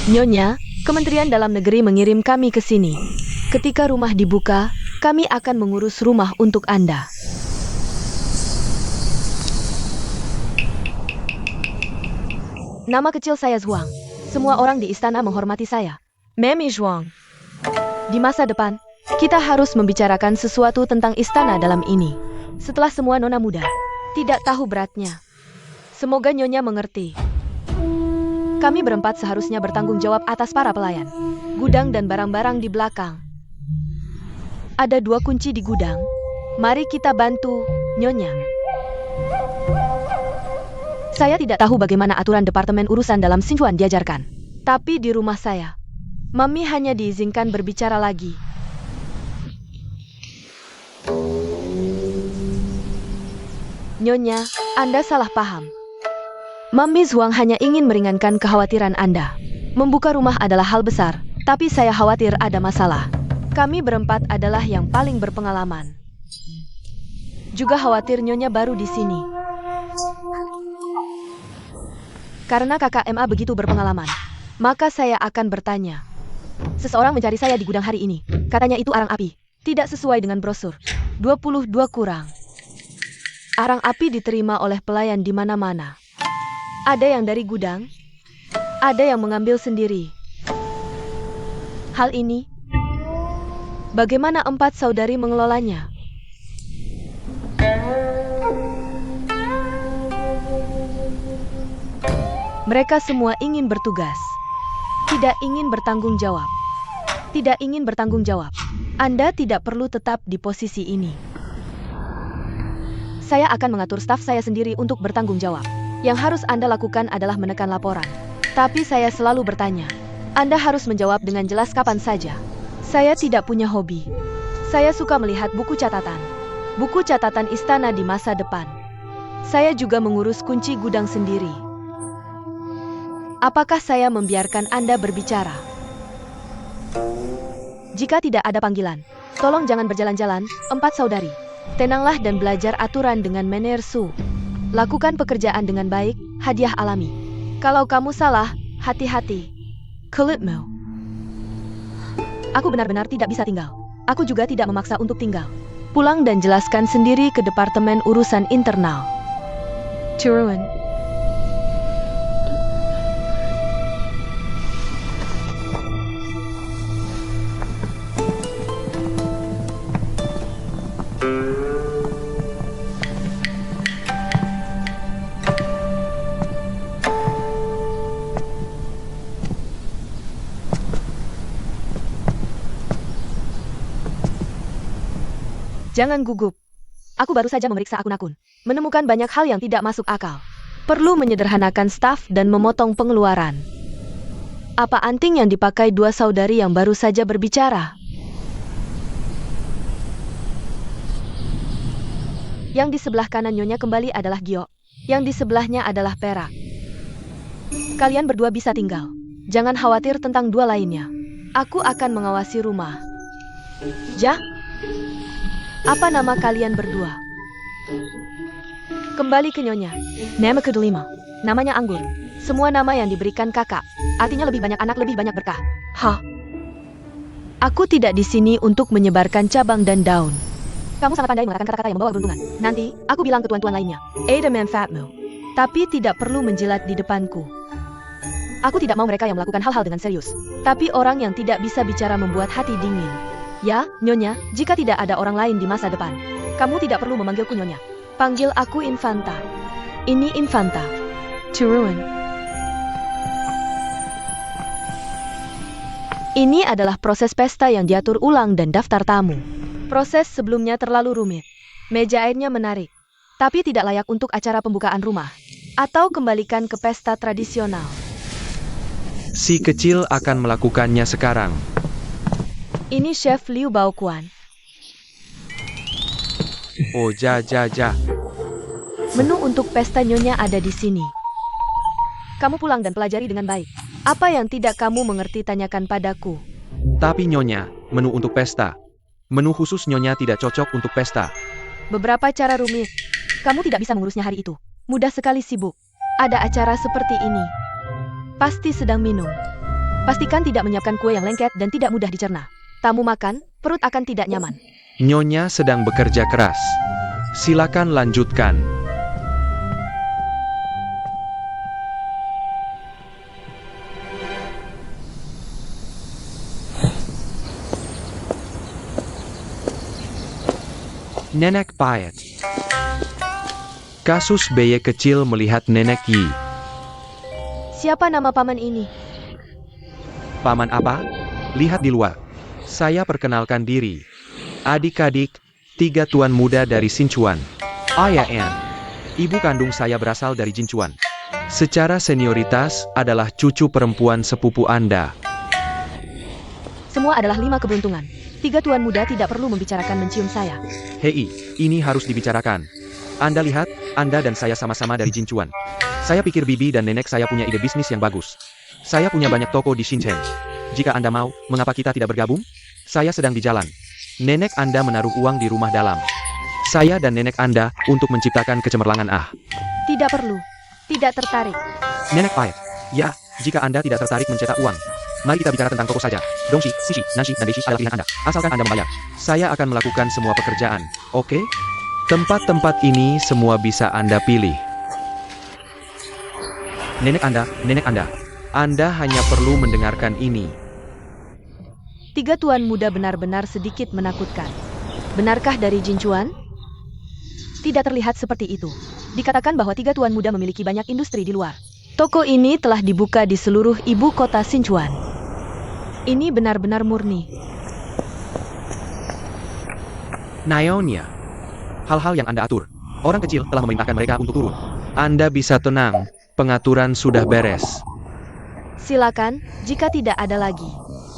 Nyonya, Kementerian Dalam Negeri mengirim kami ke sini. Ketika rumah dibuka, kami akan mengurus rumah untuk Anda. Nama kecil saya Zhuang. Semua orang di istana menghormati saya. Memi Zhuang. Di masa depan, kita harus membicarakan sesuatu tentang istana dalam ini. Setelah semua nona muda, tidak tahu beratnya. Semoga Nyonya mengerti. Kami berempat seharusnya bertanggung jawab atas para pelayan. Gudang dan barang-barang di belakang. Ada 2 kunci di gudang. Mari kita bantu, Nyonya. Saya tidak tahu bagaimana aturan Departemen Urusan Dalam Xinjuan diajarkan. Tapi di rumah saya, Mami hanya diizinkan berbicara lagi. Nyonya, Anda salah paham. Mami Zhuang hanya ingin meringankan kekhawatiran Anda. Membuka rumah adalah hal besar, tapi saya khawatir ada masalah. Kami berempat adalah yang paling berpengalaman. Juga khawatir Nyonya baru di sini. Karena kakak MA begitu berpengalaman, maka saya akan bertanya. Seseorang mencari saya di gudang hari ini. Katanya itu arang api. Tidak sesuai dengan brosur. 22 kurang. Arang api diterima oleh pelayan di mana-mana. Ada yang dari gudang, ada yang mengambil sendiri. Hal ini, bagaimana 4 saudari mengelolanya? Mereka semua ingin bertugas, tidak ingin bertanggung jawab. Tidak ingin bertanggung jawab. Anda tidak perlu tetap di posisi ini. Saya akan mengatur staf saya sendiri untuk bertanggung jawab. Yang harus Anda lakukan adalah menekan laporan. Tapi saya selalu bertanya. Anda harus menjawab dengan jelas kapan saja. Saya tidak punya hobi. Saya suka melihat buku catatan. Buku catatan istana di masa depan. Saya juga mengurus kunci gudang sendiri. Apakah saya membiarkan Anda berbicara? Jika tidak ada panggilan, tolong jangan berjalan-jalan, 4 saudari. Tenanglah dan belajar aturan dengan Mener Su. Lakukan pekerjaan dengan baik, hadiah alami. Kalau kamu salah, hati-hati. Kulitmu. Aku benar-benar tidak bisa tinggal. Aku juga tidak memaksa untuk tinggal. Pulang dan jelaskan sendiri ke Departemen Urusan Internal. Turun. Jangan gugup. Aku baru saja memeriksa akun-akun. Menemukan banyak hal yang tidak masuk akal. Perlu menyederhanakan staf dan memotong pengeluaran. Apa anting yang dipakai 2 saudari yang baru saja berbicara? Yang di sebelah kanan Nyonya kembali adalah giok. Yang di sebelahnya adalah perak. Kalian berdua bisa tinggal. Jangan khawatir tentang 2 lainnya. Aku akan mengawasi rumah. Ja? Apa nama kalian berdua? Kembali ke Nyonya. Nama ke-5. Namanya Anggur. Semua nama yang diberikan kakak. Artinya lebih banyak anak, lebih banyak berkah. Hah? Aku tidak di sini untuk menyebarkan cabang dan daun. Kamu sangat pandai mengatakan kata-kata yang membawa keberuntungan. Nanti, aku bilang ke tuan-tuan lainnya. Ada manfaatmu. Tapi tidak perlu menjilat di depanku. Aku tidak mau mereka yang melakukan hal-hal dengan serius. Tapi orang yang tidak bisa bicara membuat hati dingin. Ya, Nyonya, jika tidak ada orang lain di masa depan, kamu tidak perlu memanggilku Nyonya. Panggil aku Infanta. Ini Infanta. Turun. Ini adalah proses pesta yang diatur ulang dan daftar tamu. Proses sebelumnya terlalu rumit. Meja airnya menarik, tapi tidak layak untuk acara pembukaan rumah. Atau kembalikan ke pesta tradisional. Si kecil akan melakukannya sekarang. Ini Chef Liu Baoquan. Oh, ja. Menu untuk pesta Nyonya ada di sini. Kamu pulang dan pelajari dengan baik. Apa yang tidak kamu mengerti tanyakan padaku. Tapi Nyonya, menu untuk pesta. Menu khusus Nyonya tidak cocok untuk pesta. Beberapa cara rumit. Kamu tidak bisa mengurusnya hari itu. Mudah sekali sibuk. Ada acara seperti ini. Pasti sedang minum. Pastikan tidak menyiapkan kue yang lengket dan tidak mudah dicerna. Tamu makan, perut akan tidak nyaman. Nyonya sedang bekerja keras. Silakan lanjutkan. Nenek Payet. Kasus bayi kecil melihat Nenek Yi. Siapa nama paman ini? Paman apa? Lihat di luar. Saya perkenalkan diri. Adik-adik, 3 tuan muda dari Sinchuan. Ayah Anne. Ibu kandung saya berasal dari Jinchuan. Secara senioritas adalah cucu perempuan sepupu Anda. Semua adalah 5 keberuntungan. 3 tuan muda tidak perlu membicarakan mencium saya. Hei, ini harus dibicarakan. Anda lihat, Anda dan saya sama-sama dari Jinchuan. Saya pikir bibi dan nenek saya punya ide bisnis yang bagus. Saya punya banyak toko di Shenzhen. Jika Anda mau, mengapa kita tidak bergabung? Saya sedang di jalan. Nenek Anda menaruh uang di rumah dalam. Saya dan nenek Anda untuk menciptakan kecemerlangan. Tidak perlu. Tidak tertarik. Nenek Payet. Ya, jika Anda tidak tertarik mencetak uang, mari kita bicara tentang toko saja. Dongshi, Sishi, Nanshi, dan Deishi adalah pilihan Anda. Asalkan Anda membayar. Saya akan melakukan semua pekerjaan. Oke? Tempat-tempat ini semua bisa Anda pilih. Nenek Anda. Anda hanya perlu mendengarkan ini. 3 tuan muda benar-benar sedikit menakutkan. Benarkah dari Jinchuan? Tidak terlihat seperti itu. Dikatakan bahwa 3 tuan muda memiliki banyak industri di luar. Toko ini telah dibuka di seluruh ibu kota Sinchuan. Ini benar-benar murni. Nyonya, hal-hal yang Anda atur. Orang kecil telah memerintahkan mereka untuk turun. Anda bisa tenang, pengaturan sudah beres. Silakan, jika tidak ada lagi.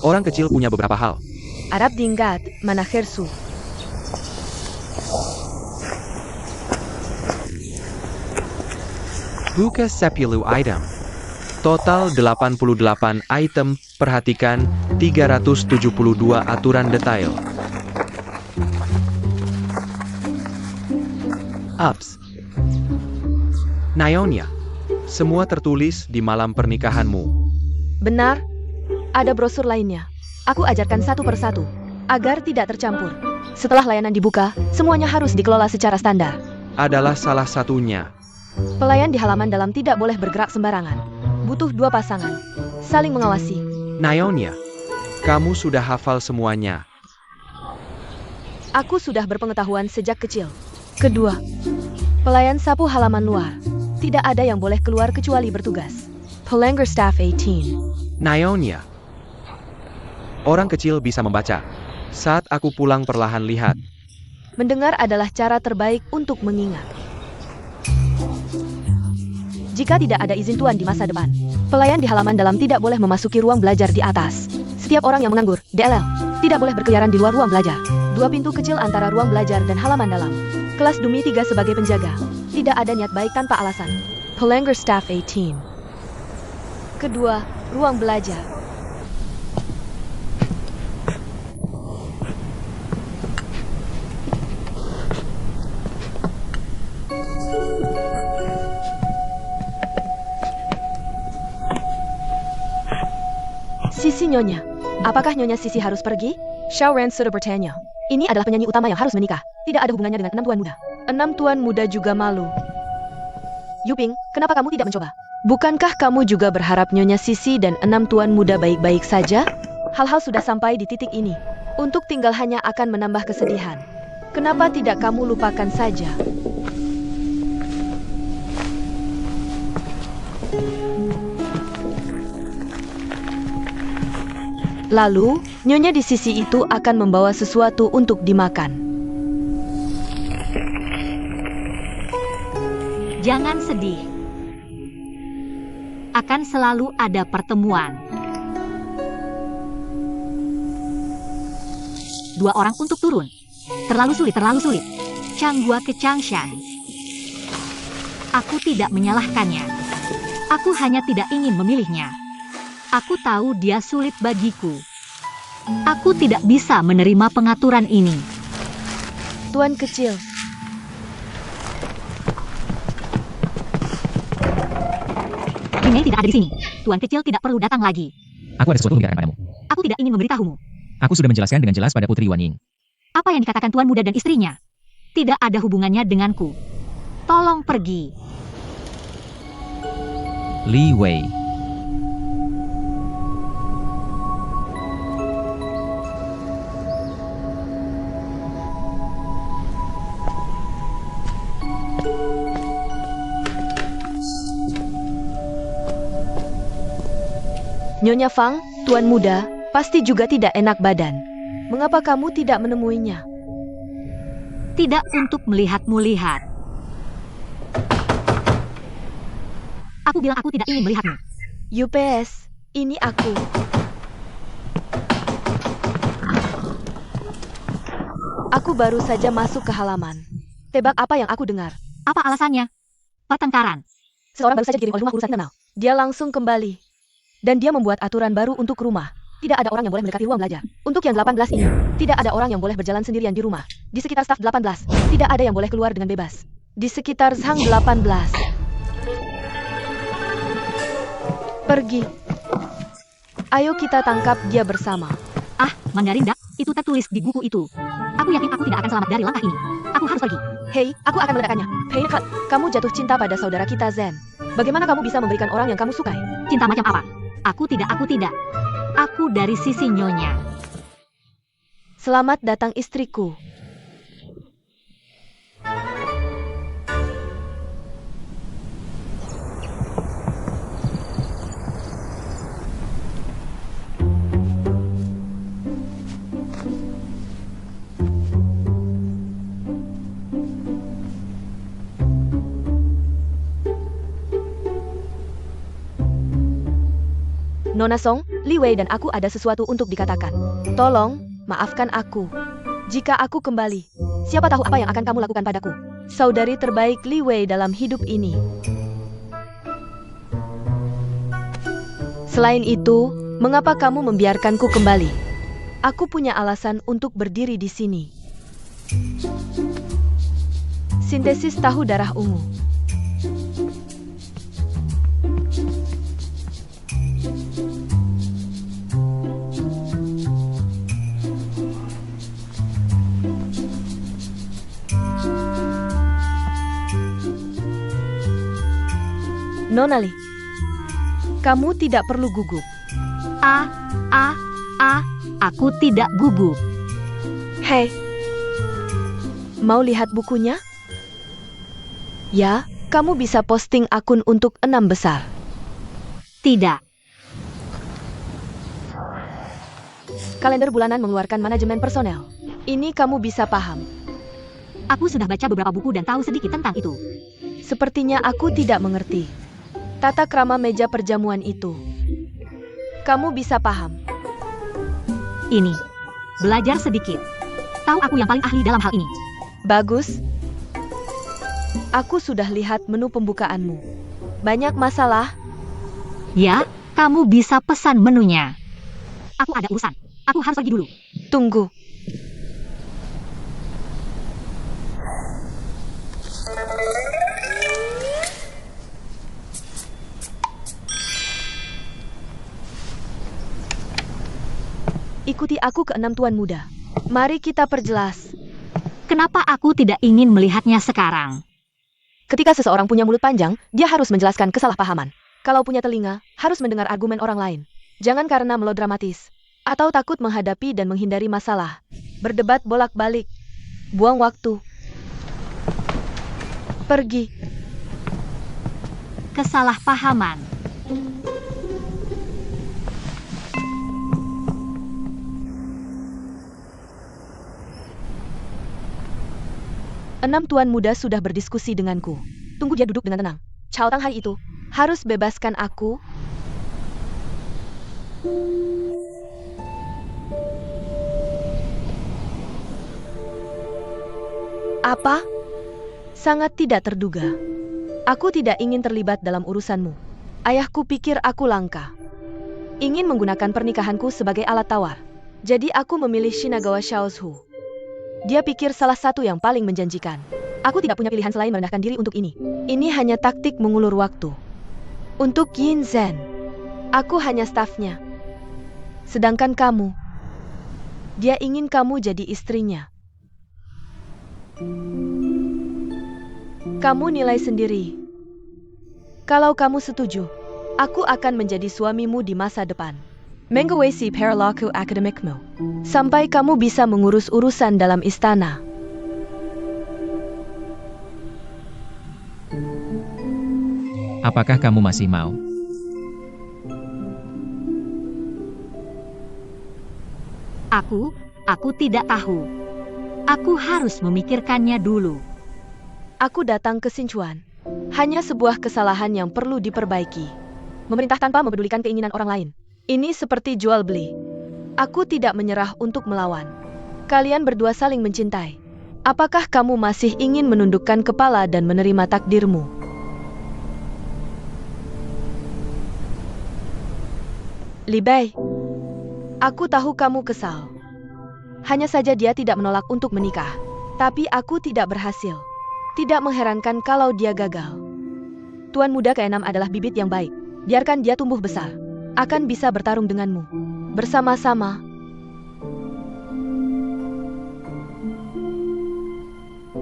Orang kecil punya beberapa hal. Arab Dinggat, Manahersu. Buka 10 item. Total 88 item, perhatikan 372 aturan detail. Ups. Nyonya, semua tertulis di malam pernikahanmu. Benar, ada brosur lainnya. Aku ajarkan satu persatu, agar tidak tercampur. Setelah layanan dibuka, semuanya harus dikelola secara standar. Adalah salah satunya. Pelayan di halaman dalam tidak boleh bergerak sembarangan. Butuh 2 pasangan. Saling mengawasi. Nyonya, kamu sudah hafal semuanya. Aku sudah berpengetahuan sejak kecil. Kedua, pelayan sapu halaman luar. Tidak ada yang boleh keluar kecuali bertugas. Pelanggar Staff 18. Nyonya, orang kecil bisa membaca. Saat aku pulang perlahan lihat. Mendengar adalah cara terbaik untuk mengingat. Jika tidak ada izin tuan di masa depan, pelayan di halaman dalam tidak boleh memasuki ruang belajar di atas. Setiap orang yang menganggur, DLL, tidak boleh berkeliaran di luar ruang belajar. 2 pintu kecil antara ruang belajar dan halaman dalam. Kelas Dumi 3 sebagai penjaga. Tidak ada niat baik tanpa alasan. Pelanggar Staff 18. Kedua, ruang belajar. Sisi Nyonya. Apakah Nyonya Sisi harus pergi? Xiao Ren sudah bertanya. Ini adalah penyanyi utama yang harus menikah. Tidak ada hubungannya dengan 6 tuan muda. 6 tuan muda juga malu. Yuping, kenapa kamu tidak mencoba? Bukankah kamu juga berharap Nyonya Sisi dan 6 tuan muda baik-baik saja? Hal-hal sudah sampai di titik ini. Untuk tinggal hanya akan menambah kesedihan. Kenapa tidak kamu lupakan saja? Lalu, Nyonya di sisi itu akan membawa sesuatu untuk dimakan. Jangan sedih. Akan selalu ada pertemuan. 2 orang untuk turun. Terlalu sulit. Changgua ke Changshan. Aku tidak menyalahkannya. Aku hanya tidak ingin memilihnya. Aku tahu dia sulit bagiku. Aku tidak bisa menerima pengaturan ini. Tuan kecil. Ini tidak ada di sini. Tuan kecil tidak perlu datang lagi. Aku ada sesuatu membicarakan padamu. Aku tidak ingin memberitahumu. Aku sudah menjelaskan dengan jelas pada Putri Wan Ying. Apa yang dikatakan Tuan Muda dan istrinya tidak ada hubungannya denganku. Tolong pergi. Li Wei. Nyonya Fang, Tuan Muda, pasti juga tidak enak badan. Mengapa kamu tidak menemuinya? Tidak untuk melihatmu lihat. Aku bilang aku tidak ingin melihatmu. UPS, ini aku. Aku baru saja masuk ke halaman. Tebak apa yang aku dengar? Apa alasannya? Pertengkaran. Seorang baru saja dikirim oleh rumah urusan internal. Dia langsung kembali. Dan dia membuat aturan baru untuk rumah. Tidak ada orang yang boleh mendekati ruang belajar. Untuk yang 18 ini, tidak ada orang yang boleh berjalan sendirian di rumah. Di sekitar staf 18, tidak ada yang boleh keluar dengan bebas. Di sekitar Zhang 18. Pergi. Ayo kita tangkap dia bersama. Ah, Mandarin Dak, itu tertulis di buku itu. Aku yakin aku tidak akan selamat dari langkah ini. Aku harus pergi. Hei, aku akan meledakkannya. Hei, kamu jatuh cinta pada saudara kita Zen. Bagaimana kamu bisa memberikan orang yang kamu sukai? Cinta macam apa? Aku tidak. Aku dari sisi nyonya. Selamat datang istriku. Nona Song, Li Wei dan aku ada sesuatu untuk dikatakan. Tolong, maafkan aku. Jika aku kembali, siapa tahu apa yang akan kamu lakukan padaku. Saudari terbaik Li Wei dalam hidup ini. Selain itu, mengapa kamu membiarkanku kembali? Aku punya alasan untuk berdiri di sini. Sintesis tahu darah ungu. Nona Li, kamu tidak perlu gugup. Aku tidak gugup. Hei, mau lihat bukunya? Ya, kamu bisa posting akun untuk 6 besar. Tidak. Kalender bulanan mengeluarkan manajemen personel. Ini kamu bisa paham. Aku sudah baca beberapa buku dan tahu sedikit tentang itu. Sepertinya aku tidak mengerti tata krama meja perjamuan itu. Kamu bisa paham. Ini. Belajar sedikit. Tahu aku yang paling ahli dalam hal ini. Bagus. Aku sudah lihat menu pembukaanmu. Banyak masalah? Ya, kamu bisa pesan menunya. Aku ada urusan. Aku harus pergi dulu. Tunggu. Ikuti aku ke 6 tuan muda. Mari kita perjelas. Kenapa aku tidak ingin melihatnya sekarang? Ketika seseorang punya mulut panjang, dia harus menjelaskan kesalahpahaman. Kalau punya telinga, harus mendengar argumen orang lain. Jangan karena melodramatis. Atau takut menghadapi dan menghindari masalah. Berdebat bolak-balik. Buang waktu. Pergi. Kesalahpahaman. Enam tuan muda sudah berdiskusi denganku. Tunggu dia duduk dengan tenang. Cao Tang hari itu harus bebaskan aku. Apa? Sangat tidak terduga. Aku tidak ingin terlibat dalam urusanmu. Ayahku pikir aku langka. Ingin menggunakan pernikahanku sebagai alat tawar. Jadi aku memilih Shinagawa Xiaozhu. Dia pikir salah satu yang paling menjanjikan. Aku tidak punya pilihan selain merendahkan diri untuk ini. Ini hanya taktik mengulur waktu. Untuk Yin Zhen, aku hanya stafnya. Sedangkan kamu, dia ingin kamu jadi istrinya. Kamu nilai sendiri. Kalau kamu setuju, aku akan menjadi suamimu di masa depan. Mengawasi perilaku akademikmu, sampai kamu bisa mengurus urusan dalam istana. Apakah kamu masih mau? Aku tidak tahu. Aku harus memikirkannya dulu. Aku datang ke Xinchuan. Hanya sebuah kesalahan yang perlu diperbaiki. Memerintah tanpa mempedulikan keinginan orang lain. Ini seperti jual beli. Aku tidak menyerah untuk melawan. Kalian berdua saling mencintai. Apakah kamu masih ingin menundukkan kepala dan menerima takdirmu? Li Bei, aku tahu kamu kesal. Hanya saja dia tidak menolak untuk menikah. Tapi aku tidak berhasil. Tidak mengherankan kalau dia gagal. Tuan muda ke-6 adalah bibit yang baik. Biarkan dia tumbuh besar. Akan bisa bertarung denganmu. Bersama-sama.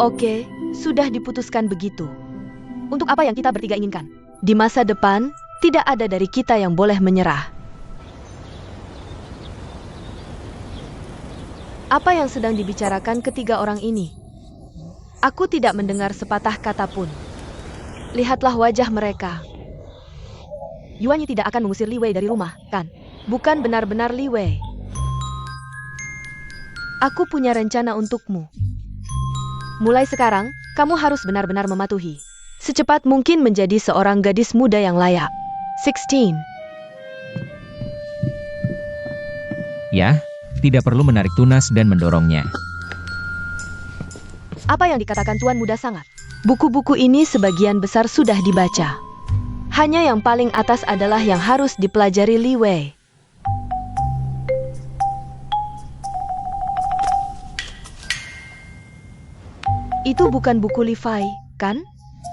Oke, sudah diputuskan begitu. Untuk apa yang kita bertiga inginkan? Di masa depan, tidak ada dari kita yang boleh menyerah. Apa yang sedang dibicarakan ketiga orang ini? Aku tidak mendengar sepatah kata pun. Lihatlah wajah mereka. Yuan Yi tidak akan mengusir Li Wei dari rumah, kan? Bukan benar-benar Li Wei. Aku punya rencana untukmu. Mulai sekarang, kamu harus benar-benar mematuhi. Secepat mungkin menjadi seorang gadis muda yang layak. 16. Ya, tidak perlu menarik tunas dan mendorongnya. Apa yang dikatakan Tuan Muda sangat. Buku-buku ini sebagian besar sudah dibaca. Hanya yang paling atas adalah yang harus dipelajari Li Wei. Itu bukan buku Li Fai, kan?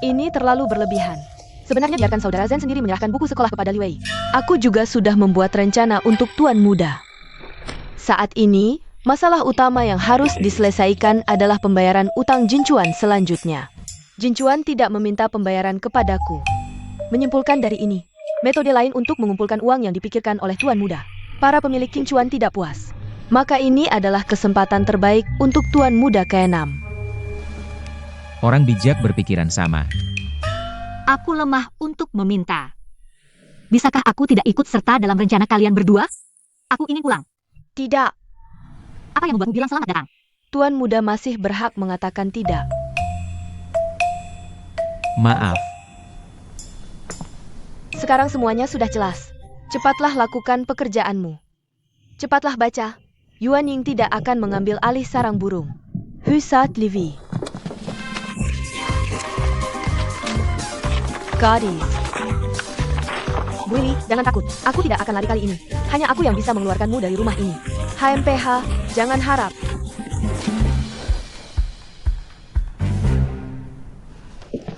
Ini terlalu berlebihan. Sebenarnya biarkan saudara Zen sendiri menyerahkan buku sekolah kepada Li Wei. Aku juga sudah membuat rencana untuk Tuan Muda. Saat ini, masalah utama yang harus diselesaikan adalah pembayaran utang Jinchuan selanjutnya. Jinchuan tidak meminta pembayaran kepadaku. Menyimpulkan dari ini, metode lain untuk mengumpulkan uang yang dipikirkan oleh Tuan Muda. Para pemilik Jinchuan tidak puas. Maka ini adalah kesempatan terbaik untuk Tuan Muda ke-6. Orang bijak berpikiran sama. Aku lemah untuk meminta. Bisakah aku tidak ikut serta dalam rencana kalian berdua? Aku ingin pulang. Tidak. Apa yang membuatmu bilang selamat datang? Tuan Muda masih berhak mengatakan tidak. Maaf. Sekarang semuanya sudah jelas. Cepatlah lakukan pekerjaanmu. Cepatlah baca. Yuan Ying tidak akan mengambil alih sarang burung. Husat Livi. Gadis. Bu Li, jangan takut. Aku tidak akan lari kali ini. Hanya aku yang bisa mengeluarkanmu dari rumah ini. HMPH, jangan harap.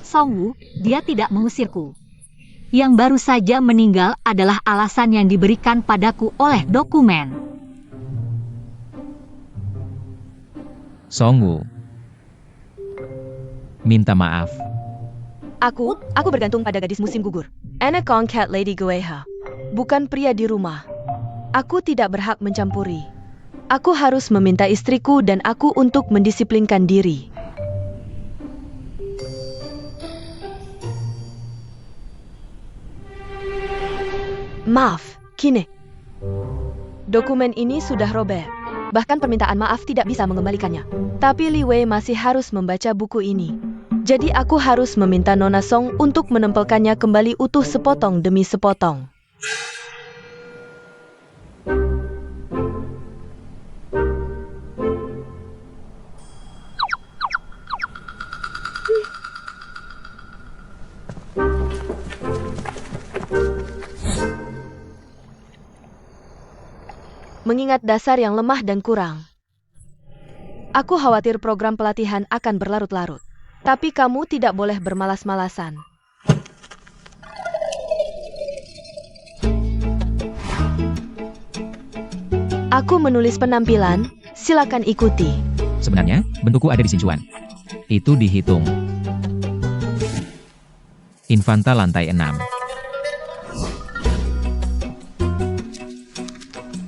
Song Wu, dia tidak mengusirku. Yang baru saja meninggal adalah alasan yang diberikan padaku oleh dokumen. Song Wu. Minta maaf. Aku bergantung pada gadis musim gugur. Anak Cat Lady Gueha. Bukan pria di rumah. Aku tidak berhak mencampuri. Aku harus meminta istriku dan aku untuk mendisiplinkan diri. Maaf, Kine. Dokumen ini sudah robek. Bahkan permintaan maaf tidak bisa mengembalikannya. Tapi Li Wei masih harus membaca buku ini. Jadi aku harus meminta Nona Song untuk menempelkannya kembali utuh sepotong demi sepotong. Mengingat dasar yang lemah dan kurang, aku khawatir program pelatihan akan berlarut-larut. Tapi kamu tidak boleh bermalas-malasan. Aku menulis penampilan, silakan ikuti. Sebenarnya, bentukku ada di Xinchuan. Itu dihitung. Infanta lantai 6.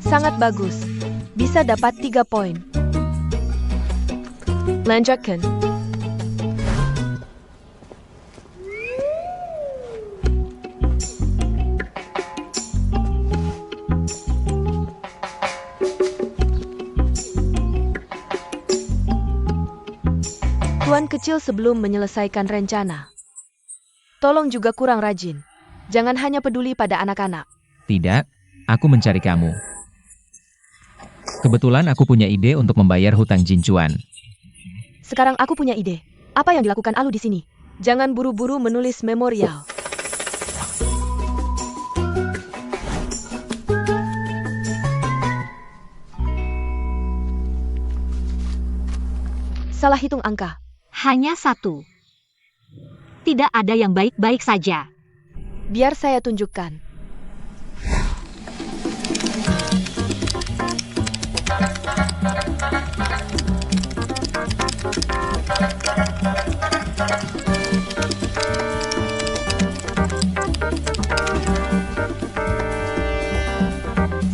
Sangat bagus. Bisa dapat 3 poin. Lanjutkan. Tuan kecil sebelum menyelesaikan rencana. Tolong juga kurang rajin. Jangan hanya peduli pada anak-anak. Tidak, aku mencari kamu. Kebetulan aku punya ide untuk membayar hutang Jinchuan. Sekarang aku punya ide. Apa yang dilakukan Alu di sini? Jangan buru-buru menulis memorial. Salah hitung angka. Hanya 1. Tidak ada yang baik-baik saja. Biar saya tunjukkan.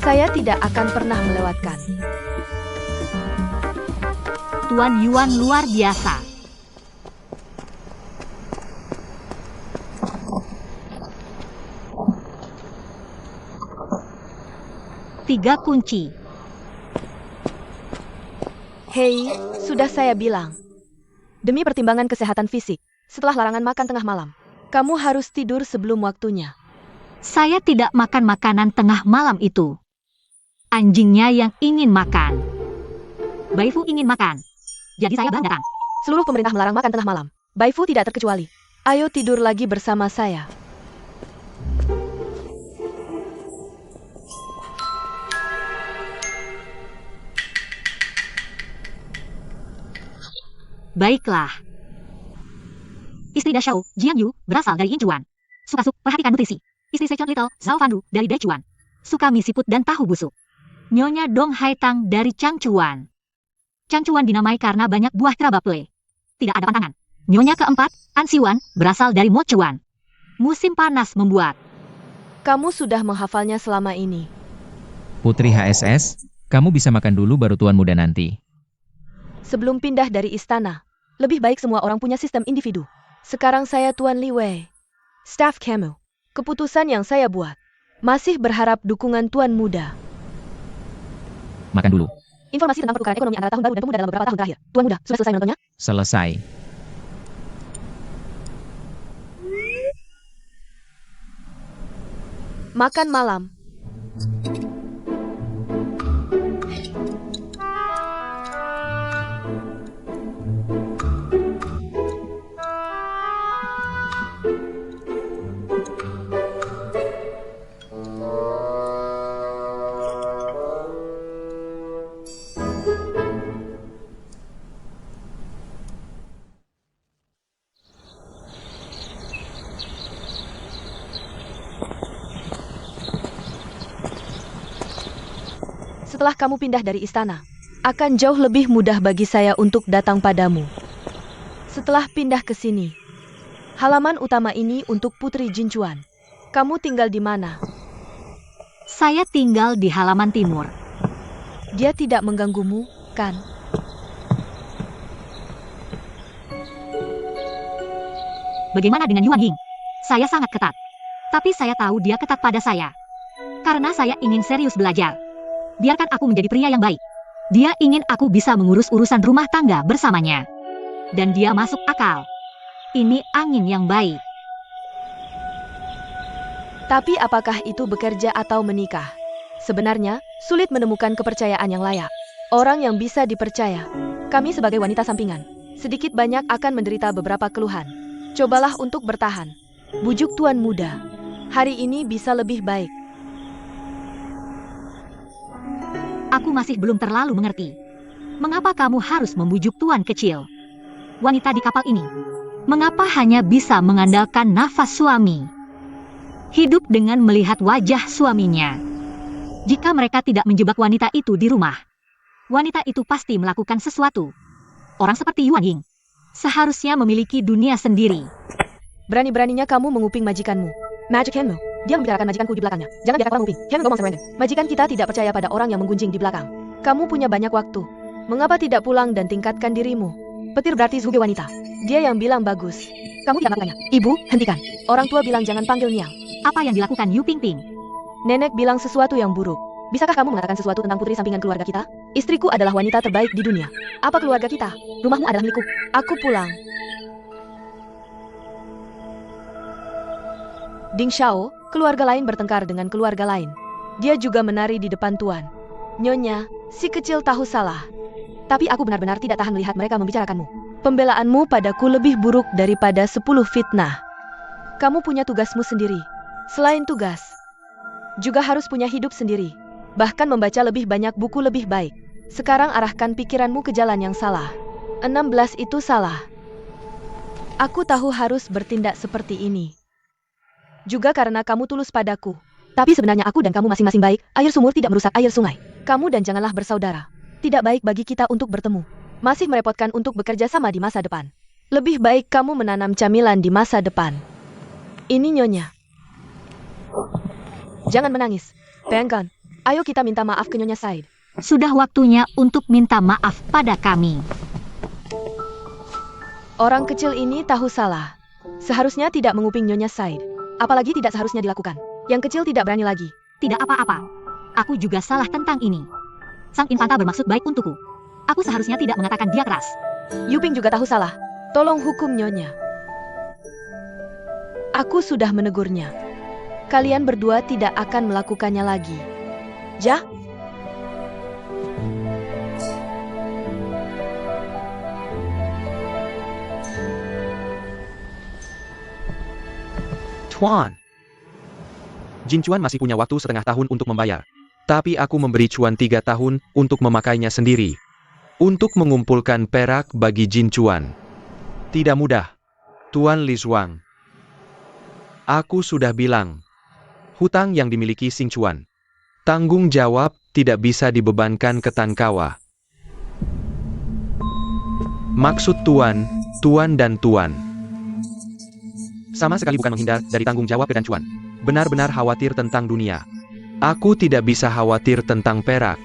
Saya tidak akan pernah melewatkan. Tuan Yuan luar biasa. Tiga kunci. Hei, sudah saya bilang. Demi pertimbangan kesehatan fisik, setelah larangan makan tengah malam, kamu harus tidur sebelum waktunya. Saya tidak makan makanan tengah malam itu. Anjingnya yang ingin makan. Baifu ingin makan. Jadi saya datang. Seluruh pemerintah melarang makan tengah malam. Baifu tidak terkecuali. Ayo tidur lagi bersama saya. Baiklah. Istri Dashao, Jiang Yu, berasal dari Yinchuan. Suka-suka perhatikan nutrisi. Istri Sechon Little, Zhao Fandu, dari Daichuan. Suka mie siput dan tahu busuk. Nyonya Dong Haitang dari Changchuan. Changchuan dinamai karena banyak buah trabaple. Tidak ada pantangan. Nyonya keempat, An Siwan, berasal dari Mochuan. Musim panas membuat. Kamu sudah menghafalnya selama ini. Putri HSS, kamu bisa makan dulu baru tuan muda nanti. Sebelum pindah dari istana, lebih baik semua orang punya sistem individu. Sekarang saya Tuan Li Wei. Staf kamu. Keputusan yang saya buat. Masih berharap dukungan Tuan Muda. Makan dulu. Informasi tentang pertukaran ekonomi antara tahun baru dan pemuda dalam beberapa tahun terakhir. Tuan Muda, sudah selesai menontonnya? Selesai. Makan malam. Setelah kamu pindah dari istana, akan jauh lebih mudah bagi saya untuk datang padamu. Setelah pindah ke sini, halaman utama ini untuk Putri Jinchuan. Kamu tinggal di mana? Saya tinggal di halaman timur. Dia tidak mengganggumu, kan? Bagaimana dengan Yuan Ying? Saya sangat ketat. Tapi saya tahu dia ketat pada saya. Karena saya ingin serius belajar. Biarkan aku menjadi pria yang baik. Dia ingin aku bisa mengurus urusan rumah tangga bersamanya. Dan dia masuk akal. Ini angin yang baik. Tapi apakah itu bekerja atau menikah? Sebenarnya, sulit menemukan kepercayaan yang layak. Orang yang bisa dipercaya. Kami sebagai wanita sampingan, sedikit banyak akan menderita beberapa keluhan. Cobalah untuk bertahan. Bujuk Tuan Muda. Hari ini bisa lebih baik. Aku masih belum terlalu mengerti. Mengapa kamu harus membujuk tuan kecil? Wanita di kapal ini. Mengapa hanya bisa mengandalkan nafas suami? Hidup dengan melihat wajah suaminya. Jika mereka tidak menjebak wanita itu di rumah, wanita itu pasti melakukan sesuatu. Orang seperti Yuan Ying seharusnya memiliki dunia sendiri. Berani-beraninya kamu menguping majikanmu. Magic Henmu. Dia membicarakan majikanku di belakangnya. Jangan biarkan orang nguping. Henmu ngomong sama Random. Majikan kita tidak percaya pada orang yang menggunjing di belakang. Kamu punya banyak waktu. Mengapa tidak pulang dan tingkatkan dirimu? Petir berarti sebagai wanita. Dia yang bilang bagus. Kamu tidak melakukannya. Ibu, hentikan. Orang tua bilang jangan panggil Niang. Apa yang dilakukan Yu Pingping? Nenek bilang sesuatu yang buruk. Bisakah kamu mengatakan sesuatu tentang putri sampingan keluarga kita? Istriku adalah wanita terbaik di dunia. Apa keluarga kita? Rumahmu adalah milikku. Aku pulang. Ding Xiao, keluarga lain bertengkar dengan keluarga lain. Dia juga menari di depan tuan. Nyonya, si kecil tahu salah. Tapi aku benar-benar tidak tahan melihat mereka membicarakanmu. Pembelaanmu padaku lebih buruk daripada 10 fitnah. Kamu punya tugasmu sendiri. Selain tugas, juga harus punya hidup sendiri. Bahkan membaca lebih banyak buku lebih baik. Sekarang arahkan pikiranmu ke jalan yang salah. 16 itu salah. Aku tahu harus bertindak seperti ini. Juga karena kamu tulus padaku. Tapi sebenarnya aku dan kamu masing-masing baik. Air sumur tidak merusak air sungai. Kamu dan janganlah bersaudara. Tidak baik bagi kita untuk bertemu. Masih merepotkan untuk bekerja sama di masa depan. Lebih baik kamu menanam camilan di masa depan. Ini Nyonya. Jangan menangis. Pengkan, ayo kita minta maaf ke Nyonya Said. Sudah waktunya untuk minta maaf pada kami. Orang kecil ini tahu salah. Seharusnya tidak menguping Nyonya Said. Apalagi tidak seharusnya dilakukan. Yang kecil tidak berani lagi. Tidak apa-apa. Aku juga salah tentang ini. Sang infanta bermaksud baik untukku. Aku seharusnya tidak mengatakan dia keras. Yuping juga tahu salah. Tolong hukum Nyonya. Aku sudah menegurnya. Kalian berdua tidak akan melakukannya lagi. Ja? Tuan. Jin Chuan masih punya waktu setengah tahun untuk membayar. Tapi aku memberi Chuan 3 tahun untuk memakainya sendiri. Untuk mengumpulkan perak bagi Jin Chuan. Tidak mudah. Tuan Li Zhuang. Aku sudah bilang. Hutang yang dimiliki Xing Chuan. Tanggung jawab tidak bisa dibebankan ke Tan Kawa. Maksud Tuan, Tuan dan Tuan. Sama sekali bukan menghindar dari tanggung jawab ke Dan Chuan. Benar-benar khawatir tentang dunia. Aku tidak bisa khawatir tentang perak.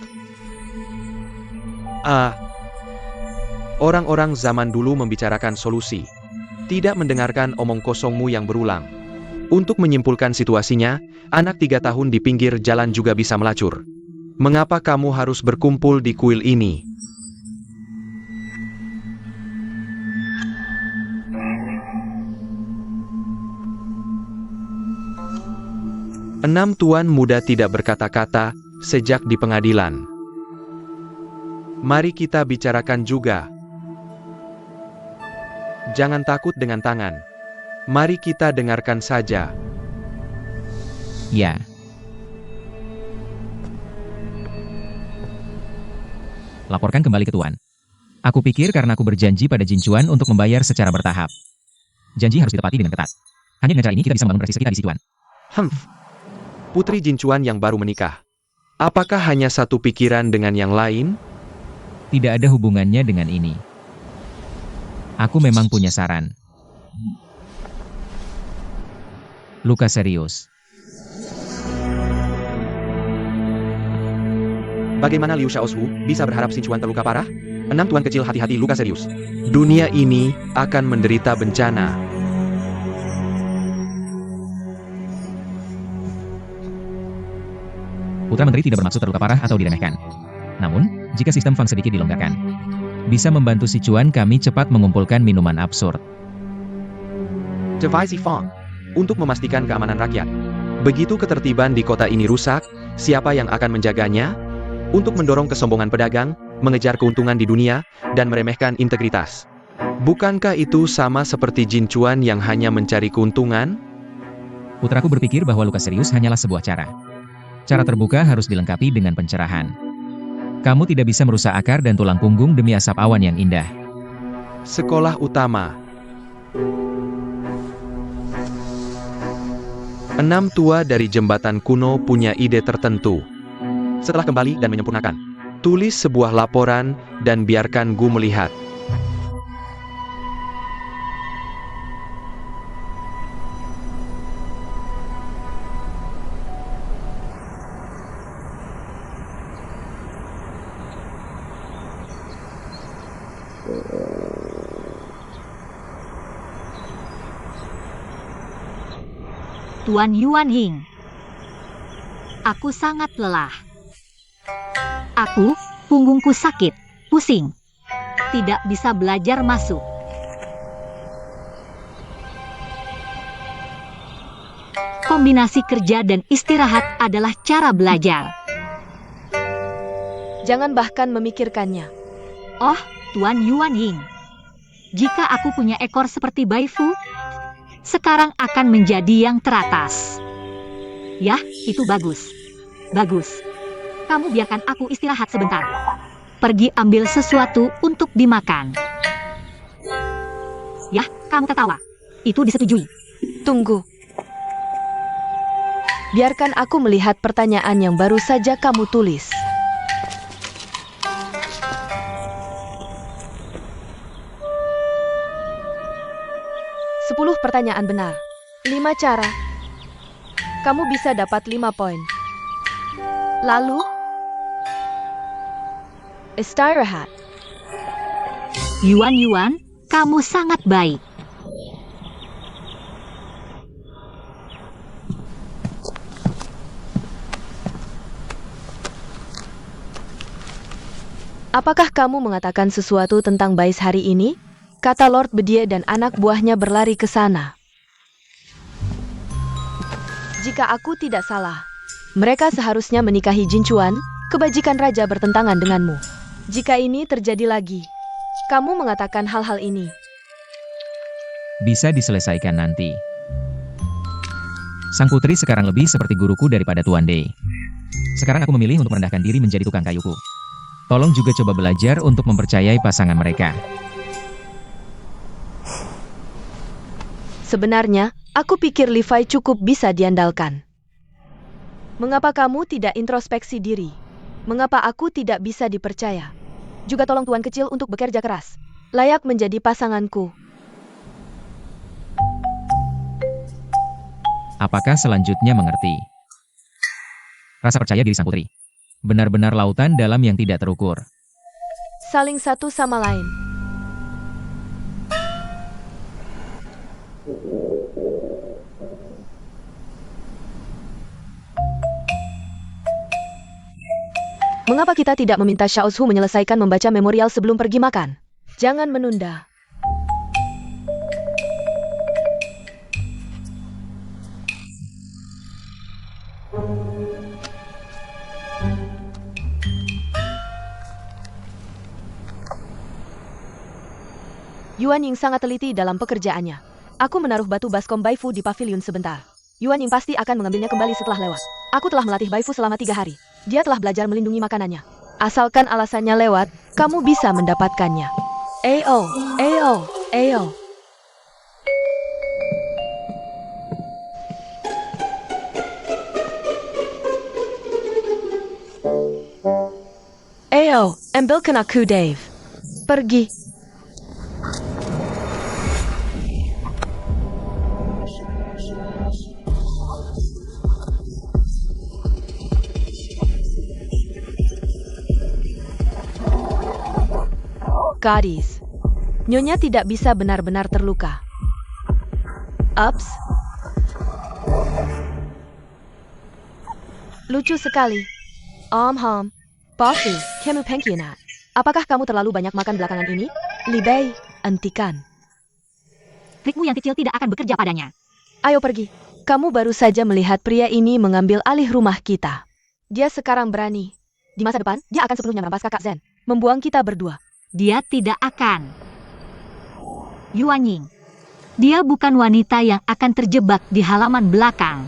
Orang-orang zaman dulu membicarakan solusi. Tidak mendengarkan omong kosongmu yang berulang. Untuk menyimpulkan situasinya, anak 3 tahun di pinggir jalan juga bisa melacur. Mengapa kamu harus berkumpul di kuil ini? Enam tuan muda tidak berkata-kata sejak di pengadilan. Mari kita bicarakan juga. Jangan takut dengan tangan. Mari kita dengarkan saja. Ya. Laporkan kembali ke Tuan. Aku pikir karena aku berjanji pada Jin Chuan untuk membayar secara bertahap. Janji harus ditepati dengan ketat. Hanya dengan cara ini kita bisa membangun presisi kita di si Tuan. Putri Jin Chuan yang baru menikah. Apakah hanya satu pikiran dengan yang lain? Tidak ada hubungannya dengan ini. Aku memang punya saran. Luka serius. Bagaimana Liu Xiaozu bisa berharap Xing Chuan terluka parah? 6 tuan kecil hati-hati luka serius. Dunia ini akan menderita bencana. Putra Menteri tidak bermaksud terluka parah atau diremehkan. Namun, jika sistem Fang sedikit dilonggarkan, bisa membantu si Chuan kami cepat mengumpulkan minuman absurd. Devisi Fang. Untuk memastikan keamanan rakyat. Begitu ketertiban di kota ini rusak, siapa yang akan menjaganya? Untuk mendorong kesombongan pedagang, mengejar keuntungan di dunia, dan meremehkan integritas. Bukankah itu sama seperti Jin Chuan yang hanya mencari keuntungan? Putraku berpikir bahwa luka serius hanyalah sebuah cara. Cara terbuka harus dilengkapi dengan pencerahan. Kamu tidak bisa merusak akar dan tulang punggung demi asap awan yang indah. Sekolah utama. 6 tua dari jembatan kuno punya ide tertentu. Setelah kembali dan menyempurnakan. Tulis sebuah laporan dan biarkan Gu melihat. Tuan Yuan Ying. Aku sangat lelah. Punggungku sakit, pusing. Tidak bisa belajar masuk. Kombinasi kerja dan istirahat adalah cara belajar. Jangan bahkan memikirkannya. Oh, Tuan Yuan Ying. Jika aku punya ekor seperti Bai Fu, sekarang akan menjadi yang teratas. Yah, itu bagus. Bagus. Kamu biarkan aku istirahat sebentar. Pergi ambil sesuatu untuk dimakan. Yah, kamu tertawa. Itu disetujui. Tunggu. Biarkan aku melihat pertanyaan yang baru saja kamu tulis. Sepuluh pertanyaan benar. 5 cara. Kamu bisa dapat 5 poin. Lalu, istirahat. Yuan, kamu sangat baik. Apakah kamu mengatakan sesuatu tentang Bais hari ini? Kata Lord Bedie dan anak buahnya berlari ke sana. Jika aku tidak salah, mereka seharusnya menikahi Jin Chuan, kebajikan raja bertentangan denganmu. Jika ini terjadi lagi, kamu mengatakan hal-hal ini. Bisa diselesaikan nanti. Sang putri sekarang lebih seperti guruku daripada Tuan Dei. Sekarang aku memilih untuk merendahkan diri menjadi tukang kayuku. Tolong juga coba belajar untuk mempercayai pasangan mereka. Sebenarnya, aku pikir Levi cukup bisa diandalkan. Mengapa kamu tidak introspeksi diri? Mengapa aku tidak bisa dipercaya? Juga tolong tuan kecil untuk bekerja keras. Layak menjadi pasanganku. Apakah selanjutnya mengerti? Rasa percaya diri sang putri. Benar-benar lautan dalam yang tidak terukur. Saling satu sama lain. Mengapa kita tidak meminta Xiaozu menyelesaikan membaca memorial sebelum pergi makan? Jangan menunda. Yuan Ying sangat teliti dalam pekerjaannya. Aku menaruh batu baskom Bai Fu di pavilion sebentar. Yuan Ying pasti akan mengambilnya kembali setelah lewat. Aku telah melatih Bai Fu selama 3 hari. Dia telah belajar melindungi makanannya. Asalkan alasannya lewat, kamu bisa mendapatkannya. Ayo, ayo, ayo. Ayo, ambilkan aku Dave. Pergi. Gadis. Nyonya tidak bisa benar-benar terluka. Ups. Lucu sekali. Bosu, kamu pengkhianat. Apakah kamu terlalu banyak makan belakangan ini? Libei, hentikan. Trikmu yang kecil tidak akan bekerja padanya. Ayo pergi. Kamu baru saja melihat pria ini mengambil alih rumah kita. Dia sekarang berani. Di masa depan, dia akan sepenuhnya merampas kakak Zen. Membuang kita berdua. Dia tidak akan. Yuan Ying. Dia bukan wanita yang akan terjebak di halaman belakang.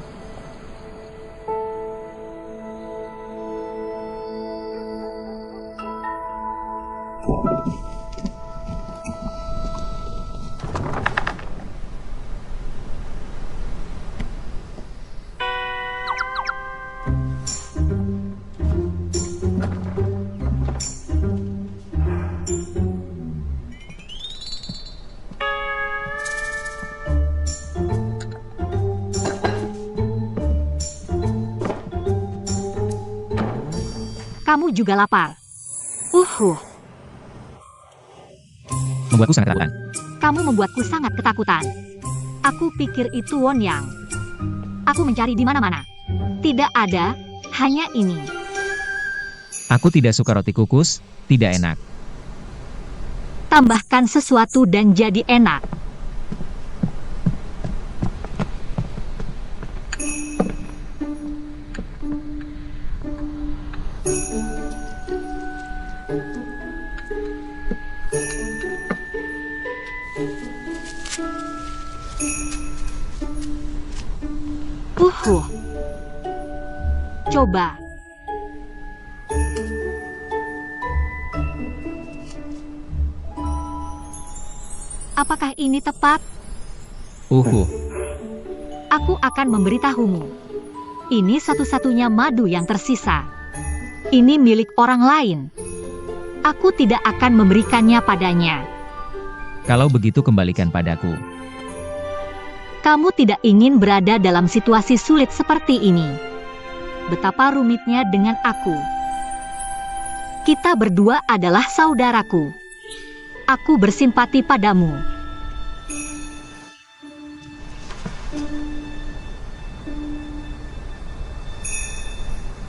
Kamu juga lapar. Membuatku sangat ketakutan. Kamu membuatku sangat ketakutan. Aku pikir itu Wonyang. Aku mencari di mana-mana. Tidak ada, hanya ini. Aku tidak suka roti kukus, tidak enak. Tambahkan sesuatu dan jadi enak. Coba. Apakah ini tepat? Aku akan memberitahumu. Ini satu-satunya madu yang tersisa. Ini milik orang lain. Aku tidak akan memberikannya padanya. Kalau begitu kembalikan padaku. Kamu tidak ingin berada dalam situasi sulit seperti ini. Betapa rumitnya dengan aku. Kita berdua adalah saudaraku. Aku bersimpati padamu.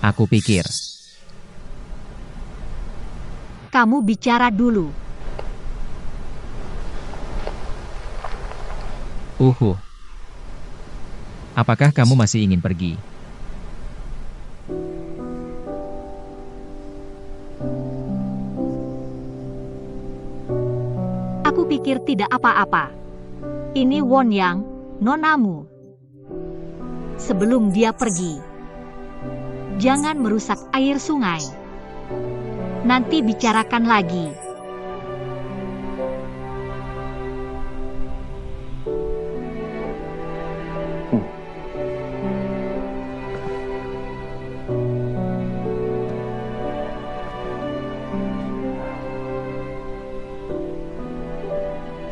Aku pikir. Kamu bicara dulu. Apakah kamu masih ingin pergi? Aku pikir tidak apa-apa. Ini Wonyang, nonamu. Sebelum dia pergi, jangan merusak air sungai. Nanti bicarakan lagi.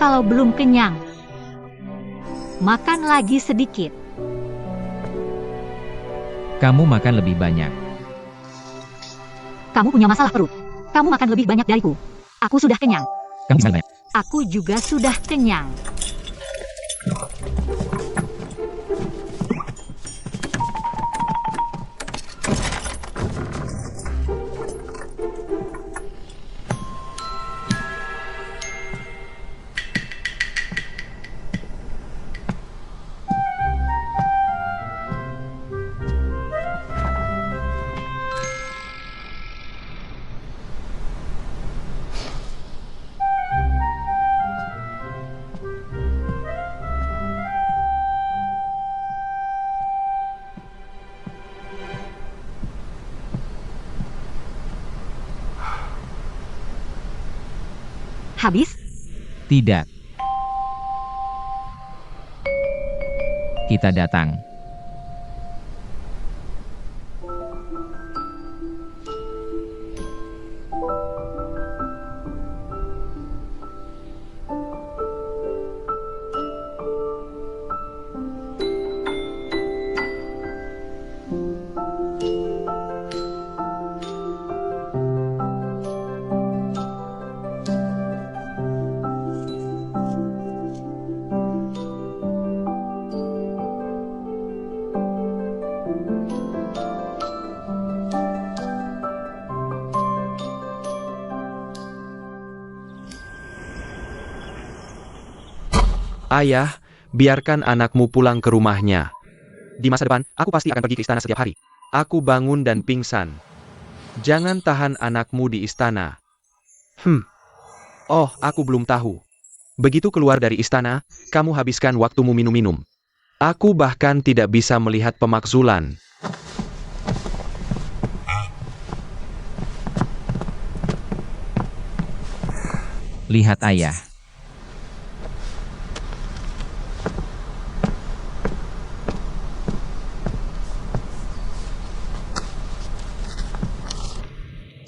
Kalau belum kenyang, makan lagi sedikit. Kamu makan lebih banyak. Kamu punya masalah perut. Kamu makan lebih banyak dariku. Aku sudah kenyang. Kamu bisa banyak. Aku juga sudah kenyang. Habis? Tidak. Kita datang. Ayah, biarkan anakmu pulang ke rumahnya. Di masa depan, aku pasti akan pergi ke istana setiap hari. Aku bangun dan pingsan. Jangan tahan anakmu di istana. Oh, aku belum tahu. Begitu keluar dari istana, kamu habiskan waktumu minum-minum. Aku bahkan tidak bisa melihat pemakzulan. Lihat ayah.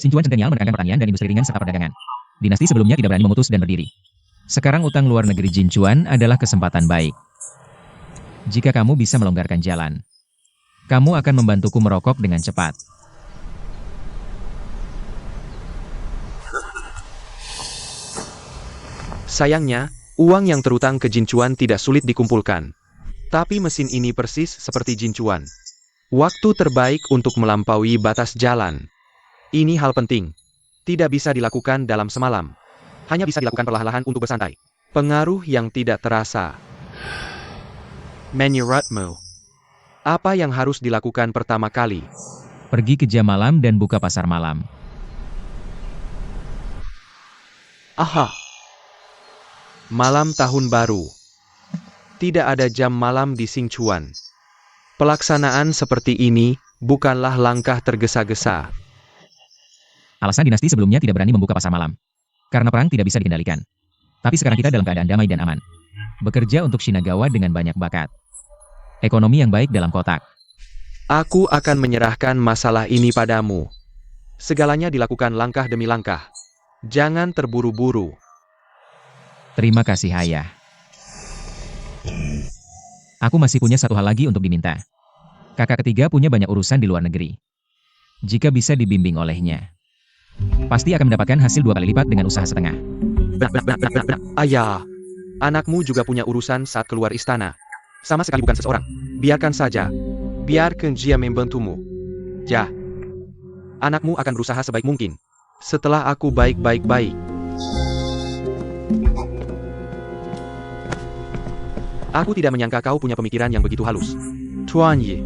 Xinchuan Centennial menekankan pertanian dan industri ringan serta perdagangan. Dinasti sebelumnya tidak berani memutus dan berdiri. Sekarang utang luar negeri Jinchuan adalah kesempatan baik. Jika kamu bisa melonggarkan jalan, kamu akan membantuku merokok dengan cepat. Sayangnya, uang yang terutang ke Jinchuan tidak sulit dikumpulkan. Tapi mesin ini persis seperti Jinchuan. Waktu terbaik untuk melampaui batas jalan. Ini hal penting. Tidak bisa dilakukan dalam semalam. Hanya bisa dilakukan perlahan-lahan untuk bersantai. Pengaruh yang tidak terasa. Menurutmu, apa yang harus dilakukan pertama kali? Pergi ke jam malam dan buka pasar malam. Aha. Malam tahun baru. Tidak ada jam malam di Xingchuan. Pelaksanaan seperti ini bukanlah langkah tergesa-gesa. Alasan dinasti sebelumnya tidak berani membuka pasar malam. Karena perang tidak bisa dikendalikan. Tapi sekarang kita dalam keadaan damai dan aman. Bekerja untuk Shinagawa dengan banyak bakat. Ekonomi yang baik dalam kotak. Aku akan menyerahkan masalah ini padamu. Segalanya dilakukan langkah demi langkah. Jangan terburu-buru. Terima kasih ayah. Aku masih punya satu hal lagi untuk diminta. Kakak ketiga punya banyak urusan di luar negeri. Jika bisa dibimbing olehnya, pasti akan mendapatkan hasil 2 kali lipat dengan usaha setengah. Ayah, anakmu juga punya urusan saat keluar istana. Sama sekali bukan seseorang. Biarkan saja. Biarkan dia membantumu. Ya. Anakmu akan berusaha sebaik mungkin. Setelah aku baik-baik-baik. Aku tidak menyangka kau punya pemikiran yang begitu halus. Tuan Yi.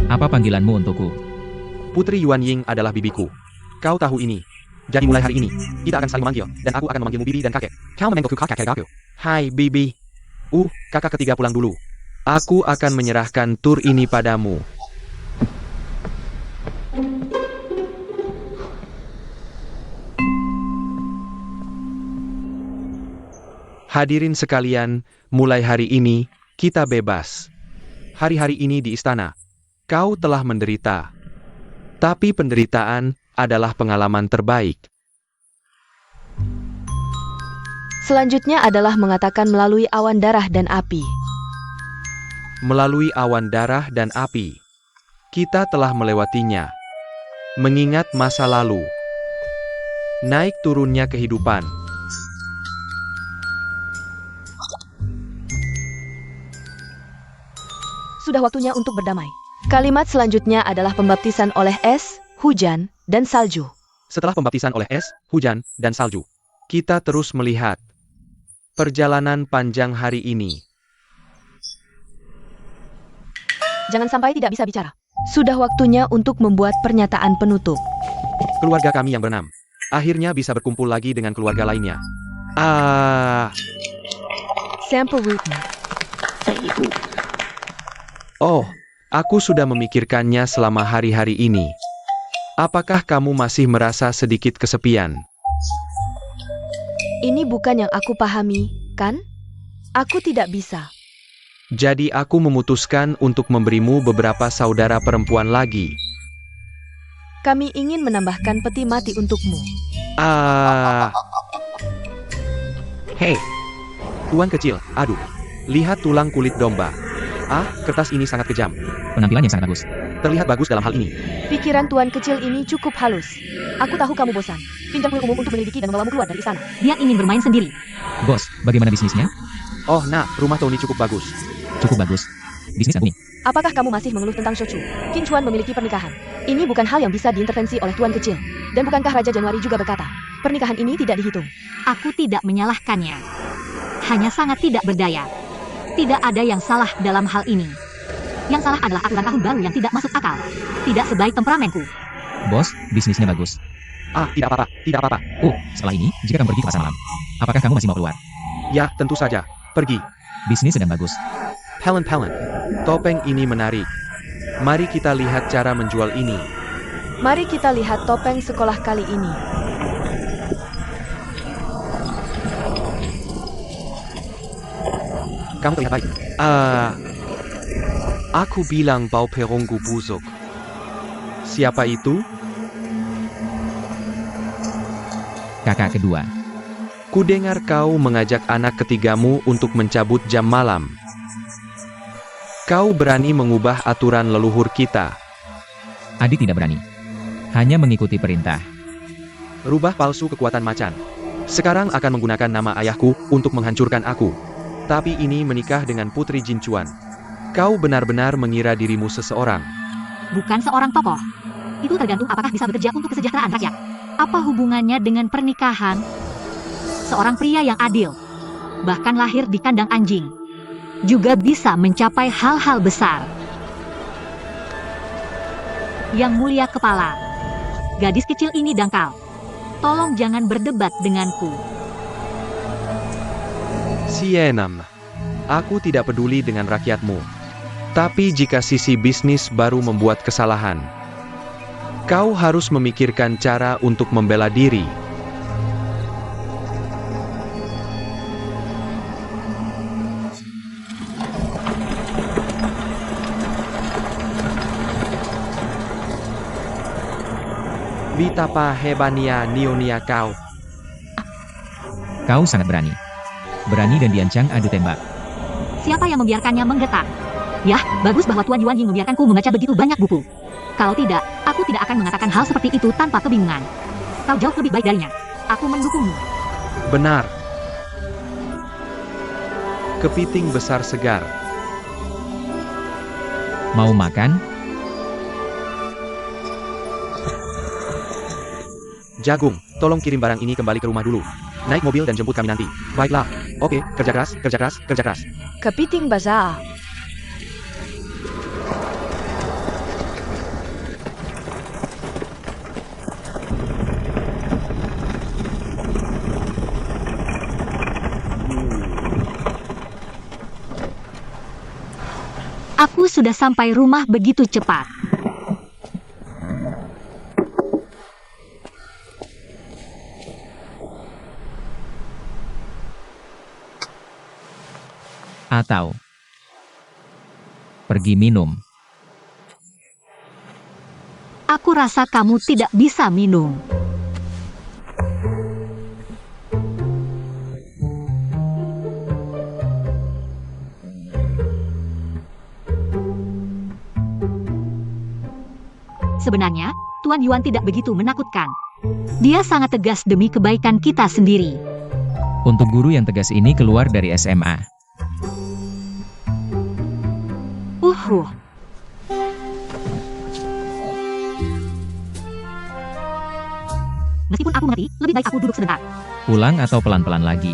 Apa panggilanmu untukku? Putri Yuan Ying adalah bibiku. Kau tahu ini. Jadi mulai hari ini, kita akan saling memanggil, dan aku akan memanggilmu bibi dan kakek. Kau memanggilku kakek-kakekku. Hai bibi. Kakak ketiga pulang dulu. Aku akan menyerahkan tur ini padamu. Hadirin sekalian, mulai hari ini, kita bebas. Hari-hari ini di istana, kau telah menderita. Tapi penderitaan adalah pengalaman terbaik. Selanjutnya adalah mengatakan melalui awan darah dan api. Melalui awan darah dan api, kita telah melewatinya. Mengingat masa lalu. Naik turunnya kehidupan. Sudah waktunya untuk berdamai. Kalimat selanjutnya adalah pembaptisan oleh es, hujan, dan salju. Setelah pembaptisan oleh es, hujan, dan salju, kita terus melihat perjalanan panjang hari ini. Jangan sampai tidak bisa bicara. Sudah waktunya untuk membuat pernyataan penutup. Keluarga kami yang berenam akhirnya bisa berkumpul lagi dengan keluarga lainnya. Sample routine. Oh, aku sudah memikirkannya selama hari-hari ini. Apakah kamu masih merasa sedikit kesepian? Ini bukan yang aku pahami, kan? Aku tidak bisa. Jadi aku memutuskan untuk memberimu beberapa saudara perempuan lagi. Kami ingin menambahkan peti mati untukmu. Hei, tuan kecil, aduh, lihat tulang kulit domba. Kertas ini sangat kejam. Penampilan yang sangat bagus. Terlihat bagus dalam hal ini. Pikiran tuan kecil ini cukup halus. Aku tahu kamu bosan. Pinjam kuil umum untuk menyelidiki dan membawamu keluar dari istana. Dia ingin bermain sendiri. Bos, bagaimana bisnisnya? Oh, rumah Tony cukup bagus. Cukup bagus. Bisnis booming. Apakah kamu masih mengeluh tentang Shochu? Qin Chuan memiliki pernikahan. Ini bukan hal yang bisa diintervensi oleh tuan kecil. Dan bukankah Raja Januari juga berkata, pernikahan ini tidak dihitung? Aku tidak menyalahkannya. Hanya sangat tidak berdaya. Tidak ada yang salah dalam hal ini. Yang salah adalah aturan tahun baru yang tidak masuk akal. Tidak sebaik temperamenku. Bos, bisnisnya bagus. Tidak apa-apa, tidak apa-apa. Setelah ini, jika kamu pergi ke pasar malam, apakah kamu masih mau keluar? Ya, tentu saja. Pergi. Bisnis sedang bagus. Helen, topeng ini menarik. Mari kita lihat cara menjual ini. Mari kita lihat topeng sekolah kali ini. Kamu terlihat baik. Aku bilang bau peronggu busuk. Siapa itu? Kakak kedua. Kudengar kau mengajak anak ketigamu untuk mencabut jam malam. Kau berani mengubah aturan leluhur kita. Adik tidak berani. Hanya mengikuti perintah. Rubah palsu kekuatan macan. Sekarang akan menggunakan nama ayahku untuk menghancurkan aku. Tapi ini menikah dengan Putri Jin Chuan. Kau benar-benar mengira dirimu seseorang. Bukan seorang tokoh. Itu tergantung apakah bisa bekerja untuk kesejahteraan rakyat. Apa hubungannya dengan pernikahan? Seorang pria yang adil, bahkan lahir di kandang anjing, juga bisa mencapai hal-hal besar. Yang Mulia Kepala, gadis kecil ini dangkal. Tolong jangan berdebat denganku. Sienam, aku tidak peduli dengan rakyatmu. Tapi jika sisi bisnis baru membuat kesalahan, kau harus memikirkan cara untuk membela diri. Betapa hebatnya Nionia kau. Kau sangat berani. Berani dan diancam adu tembak. Siapa yang membiarkannya menggetak? Yah, bagus bahwa Tuan Yuan Ying membiarkanku membaca begitu banyak buku. Kalau tidak, aku tidak akan mengatakan hal seperti itu tanpa kebingungan. Kau jauh lebih baik darinya. Aku mendukungmu. Benar. Kepiting besar segar. Mau makan? Jagung, tolong kirim barang ini kembali ke rumah dulu. Naik mobil dan jemput kami nanti. Baiklah. Oke, kerja keras, kerja keras, kerja keras. Kepiting basah. Aku sudah sampai rumah begitu cepat. Atau pergi minum. Aku rasa kamu tidak bisa minum. Sebenarnya, Tuan Yuan tidak begitu menakutkan. Dia sangat tegas demi kebaikan kita sendiri. Untuk guru yang tegas ini keluar dari SMA. Meskipun aku mengerti, lebih baik aku duduk sebentar. Ulang atau pelan-pelan lagi.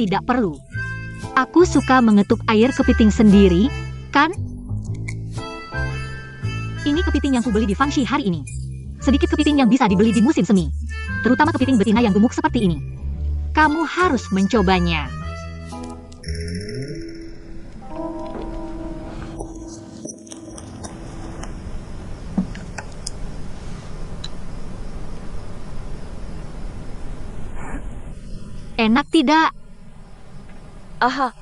Tidak perlu. Aku suka mengetuk air kepiting sendiri, kan? Ini kepiting yang kubeli di Fangxi hari ini. Sedikit kepiting yang bisa dibeli di musim semi. Terutama kepiting betina yang gemuk seperti ini. Kamu harus mencobanya. Enak tidak? Aha,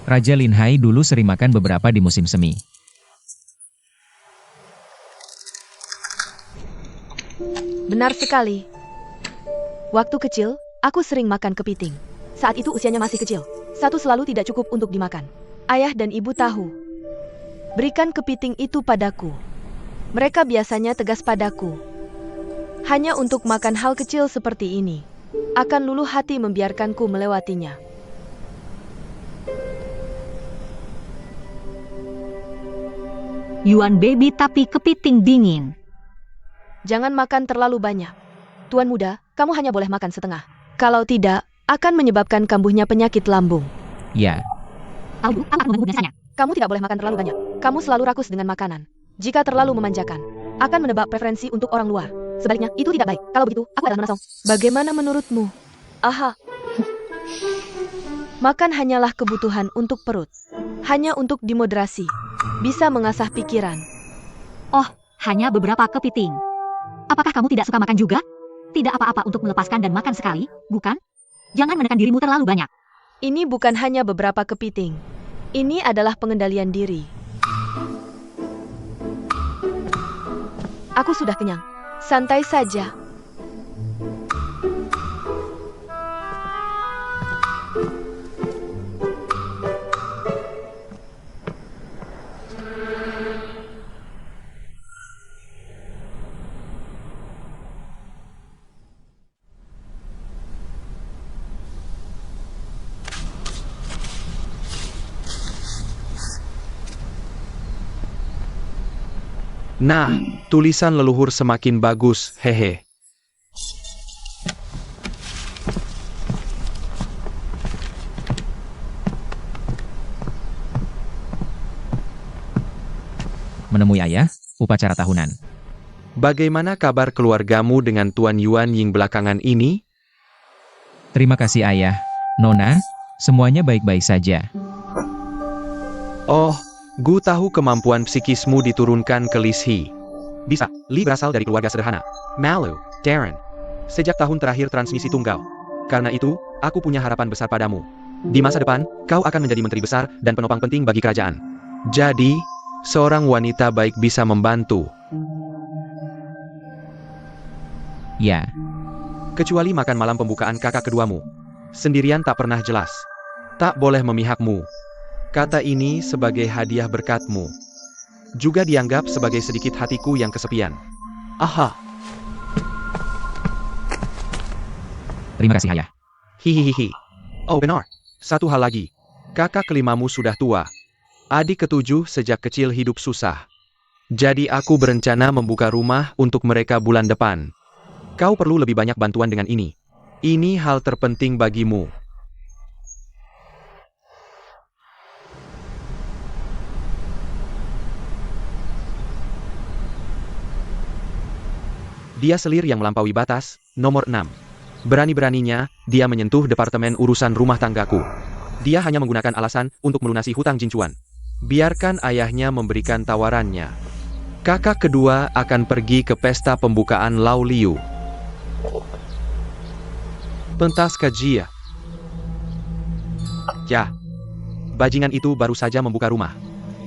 Raja Lin Hai dulu sering makan beberapa di musim semi. benar sekali. Waktu kecil, aku sering makan kepiting. Saat itu usianya masih kecil. Satu selalu tidak cukup untuk dimakan. Ayah dan ibu tahu. Berikan kepiting itu padaku. Mereka biasanya tegas padaku. Hanya untuk makan hal kecil seperti ini. Akan luluh hati membiarkanku melewatinya. Yuan baby tapi kepiting dingin. Jangan makan terlalu banyak. Tuan muda, kamu hanya boleh makan setengah. Kalau tidak, akan menyebabkan kambuhnya penyakit lambung. Ya, Tahu, aku akan mengganggu biasanya. Kamu tidak boleh makan terlalu banyak. Kamu selalu rakus dengan makanan. Jika terlalu memanjakan, akan menebak preferensi untuk orang luar. Sebaliknya, itu tidak baik. Kalau begitu, aku adalah menasong. Bagaimana menurutmu? Aha. Makan hanyalah kebutuhan untuk perut. Hanya untuk dimoderasi. Bisa mengasah pikiran. Oh, hanya beberapa kepiting. Apakah kamu tidak suka makan juga? Tidak apa-apa untuk melepaskan dan makan sekali, bukan? Jangan menekan dirimu terlalu banyak. Ini bukan hanya beberapa kepiting. Ini adalah pengendalian diri. Aku sudah kenyang. Santai saja. Nah, tulisan leluhur semakin bagus, hehe. menemui ayah, upacara tahunan. Bagaimana kabar keluargamu dengan Tuan Yuan Ying belakangan ini? Terima kasih ayah. Nona, semuanya baik-baik saja. Oh, Gu tahu kemampuan psikismu diturunkan ke Lishi. Bisa, Li berasal dari keluarga sederhana. Malu, Darren. Sejak tahun terakhir transmisi tunggal. Karena itu, aku punya harapan besar padamu. Di masa depan, kau akan menjadi menteri besar dan penopang penting bagi kerajaan. Jadi, seorang wanita baik bisa membantu. Ya, Kecuali makan malam pembukaan kakak keduamu. Sendirian tak pernah jelas. Tak boleh memihakmu. Kata ini sebagai hadiah berkatmu. Juga dianggap sebagai sedikit hatiku yang kesepian. Aha, terima kasih ayah. hihihihi. Oh benar, satu hal lagi. Kakak kelimamu sudah tua. Adik ketujuh sejak kecil hidup susah. Jadi aku berencana membuka rumah untuk mereka bulan depan. Kau perlu lebih banyak bantuan dengan ini. Ini hal terpenting bagimu. Dia selir yang melampaui batas, nomor 6. Berani-beraninya, dia menyentuh departemen urusan rumah tanggaku. Dia hanya menggunakan alasan untuk melunasi hutang Jinchuan. Biarkan ayahnya memberikan tawarannya. Kakak kedua akan pergi ke pesta pembukaan Lao Liu. Pentas kajian. Ya, bajingan itu baru saja membuka rumah.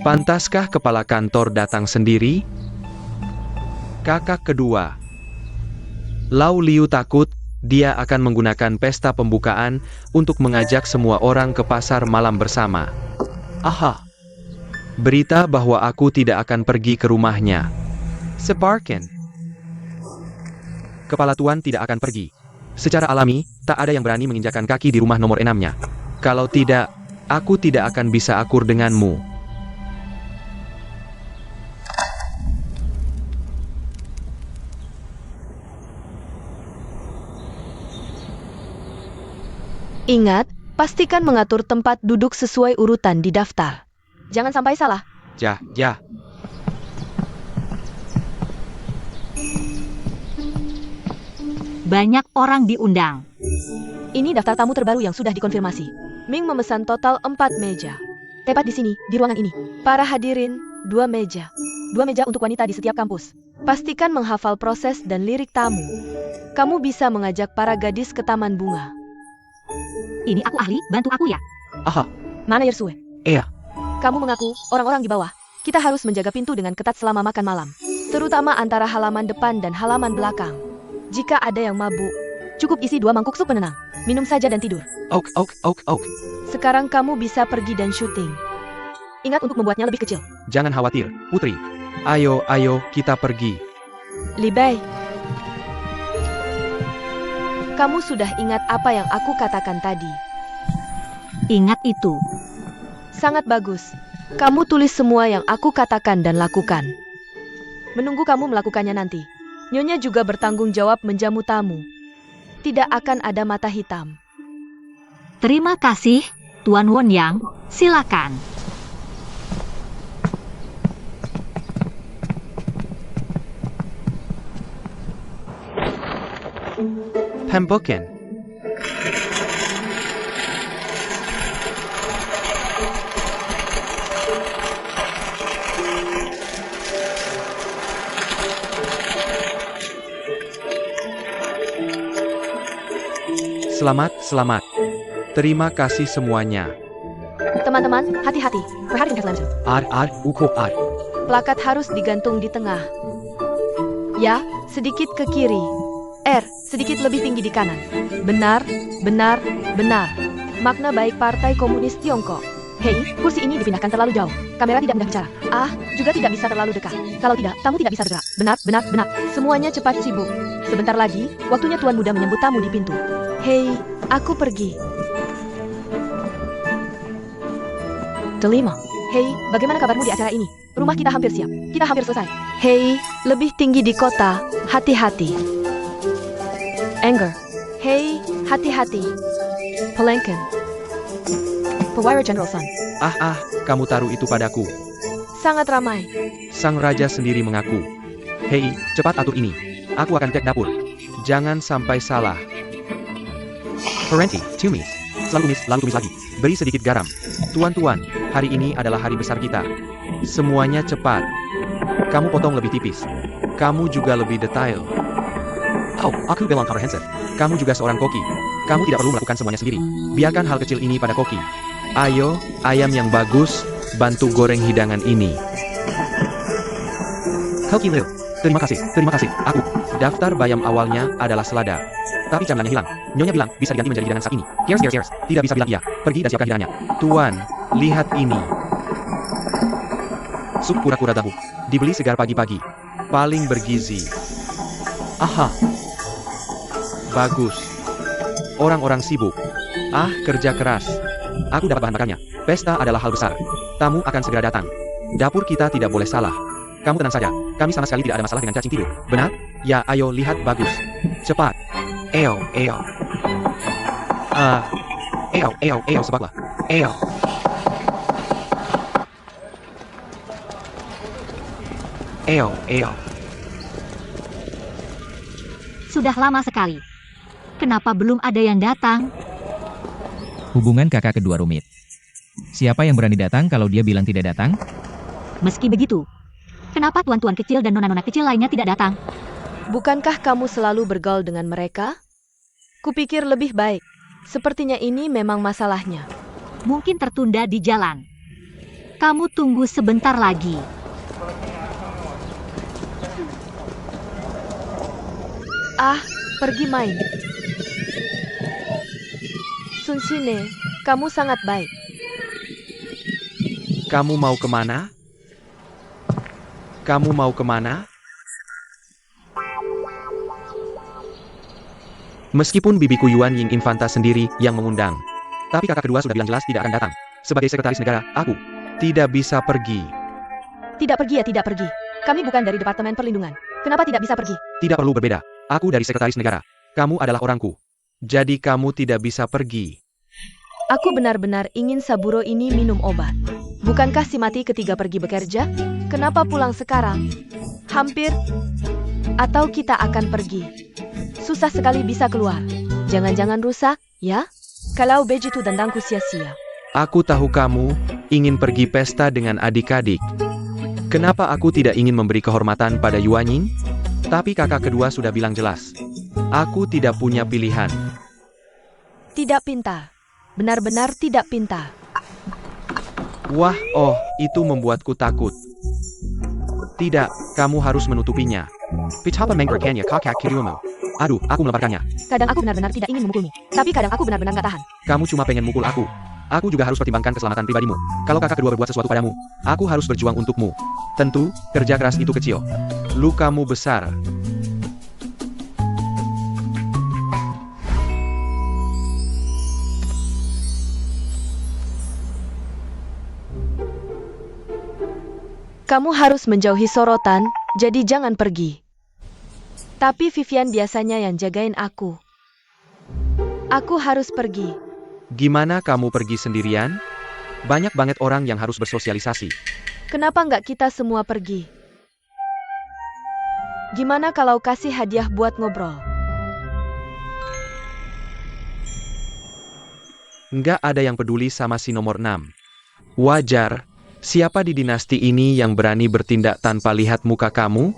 Pantaskah kepala kantor datang sendiri? Kakak kedua. Lao Liu takut dia akan menggunakan pesta pembukaan untuk mengajak semua orang ke pasar malam bersama. Aha. Berita bahwa aku tidak akan pergi ke rumahnya. Sebarkan. Kepala tuan tidak akan pergi. Secara alami, tak ada yang berani menginjakkan kaki di rumah nomor 6-nya. Kalau tidak, aku tidak akan bisa akur denganmu. Ingat, pastikan mengatur tempat duduk sesuai urutan di daftar. Jangan sampai salah. Ya. Banyak orang diundang. Ini daftar tamu terbaru yang sudah dikonfirmasi. Ming memesan total 4 meja. Tepat di sini, di ruangan ini. Para hadirin, 2 meja. 2 meja untuk wanita di setiap kampus. Pastikan menghafal proses dan lirik tamu. Kamu bisa mengajak para gadis ke taman bunga. Ini aku ahli, bantu aku ya. Aha. Mana Yersue? Iya. Kamu mengaku, orang-orang di bawah. Kita harus menjaga pintu dengan ketat selama makan malam. Terutama antara halaman depan dan halaman belakang. Jika ada yang mabuk, cukup isi 2 mangkuk sup penenang. Minum saja dan tidur. Ok. Sekarang kamu bisa pergi dan syuting. Ingat untuk membuatnya lebih kecil. Jangan khawatir, Putri. Ayo, kita pergi. Li Bei. Kamu sudah ingat apa yang aku katakan tadi? Ingat itu. Sangat bagus. Kamu tulis semua yang aku katakan dan lakukan. Menunggu kamu melakukannya nanti. Nyonya juga bertanggung jawab menjamu tamu. Tidak akan ada mata hitam. Terima kasih, Tuan Wonyang. Silakan. Pembukaan. Selamat, selamat. Terima kasih semuanya. Teman-teman, hati-hati. Perhatikan Keslamson. Uko. Plakat harus digantung di tengah. Ya, sedikit ke kiri. Sedikit lebih tinggi di kanan. Benar, benar, benar. Makna baik Partai Komunis Tiongkok. Hei, kursi ini dipindahkan terlalu jauh. Kamera tidak mudah bicara. Juga tidak bisa terlalu dekat. Kalau tidak, tamu tidak bisa bergerak. Benar, benar, benar. Semuanya cepat sibuk. Sebentar lagi, waktunya Tuan Muda menyambut tamu di pintu. Hei, aku pergi. Delima. Hei, bagaimana kabarmu di acara ini? Rumah kita hampir siap. Kita hampir selesai. Hei, lebih tinggi di kota. Hati-hati. Anger. Hei, hati-hati. Pelanken. Pewira General Sun. Kamu taruh itu padaku. Sangat ramai. Sang raja sendiri mengaku. Hei, cepat atur ini. Aku akan cek dapur. Jangan sampai salah. Parenti, tumis. Selalu tumis, lalu tumis lagi. Beri sedikit garam. Tuan-tuan, hari ini adalah hari besar kita. Semuanya cepat. Kamu potong lebih tipis. Kamu juga lebih detail. Aku bilang komprehensif. Kamu juga seorang koki. Kamu tidak perlu melakukan semuanya sendiri. Biarkan hal kecil ini pada koki. Ayo, ayam yang bagus, bantu goreng hidangan ini. Koki Liu, terima kasih. Aku. Daftar bayam awalnya adalah selada. Tapi camilannya hilang. Nyonya bilang bisa diganti menjadi hidangan saat ini. Cheers. Tidak bisa bilang iya. Pergi dan siapkan hidangannya. Tuan, lihat ini. Sup kura-kura dabu. Dibeli segar pagi-pagi. Paling bergizi. Bagus. Orang-orang sibuk. Kerja keras. Aku dapat bahan bakarnya. Pesta adalah hal besar. Tamu akan segera datang. Dapur kita tidak boleh salah. Kamu tenang saja. Kami sama sekali tidak ada masalah dengan cacing tidur. Benar? Ya, ayo lihat bagus. Cepat. Eo, sebablah. Eo. Sudah lama sekali. Kenapa belum ada yang datang? Hubungan kakak kedua rumit. Siapa yang berani datang kalau dia bilang tidak datang? Meski begitu, kenapa tuan-tuan kecil dan nona-nona kecil lainnya tidak datang? Bukankah kamu selalu bergaul dengan mereka? Kupikir lebih baik. Sepertinya ini memang masalahnya. Mungkin tertunda di jalan. Kamu tunggu sebentar lagi. Pergi main. Sun Shine, kamu sangat baik. Kamu mau kemana? Meskipun bibiku Yuan Ying Infanta sendiri yang mengundang. Tapi kakak kedua sudah bilang jelas tidak akan datang. Sebagai sekretaris negara, aku tidak bisa pergi. Tidak pergi. Kami bukan dari Departemen Perlindungan. Kenapa tidak bisa pergi? Tidak perlu berbeda. Aku dari sekretaris negara. Kamu adalah orangku. Jadi kamu tidak bisa pergi. Aku benar-benar ingin Saburo ini minum obat. Bukankah si mati ketiga pergi bekerja? Kenapa pulang sekarang? Hampir. Atau kita akan pergi. Susah sekali bisa keluar. Jangan-jangan rusak, ya? Kalau begitu dandangku sia-sia. Aku tahu kamu ingin pergi pesta dengan adik-adik. Kenapa aku tidak ingin memberi kehormatan pada Yuan Ying? Tapi kakak kedua sudah bilang jelas. Aku tidak punya pilihan. Tidak pintar. Benar-benar tidak pintar. Wah, itu membuatku takut. Tidak, kamu harus menutupinya. Pitapa menggerkannya kakak kirimu. Aduh, aku melemparkannya. Kadang aku benar-benar tidak ingin memukulmu. Tapi kadang aku benar-benar gak tahan. Kamu cuma pengen mukul aku. Aku juga harus pertimbangkan keselamatan pribadimu. Kalau kakak kedua berbuat sesuatu padamu, aku harus berjuang untukmu. Tentu, kerja keras itu kecil. Lukamu besar. Kamu harus menjauhi sorotan, jadi jangan pergi. Tapi Vivian biasanya yang jagain aku. Aku harus pergi. Gimana kamu pergi sendirian? Banyak banget orang yang harus bersosialisasi. Kenapa nggak kita semua pergi? Gimana kalau kasih hadiah buat ngobrol? Nggak ada yang peduli sama si nomor 6. Wajar. Siapa di dinasti ini yang berani bertindak tanpa lihat muka kamu?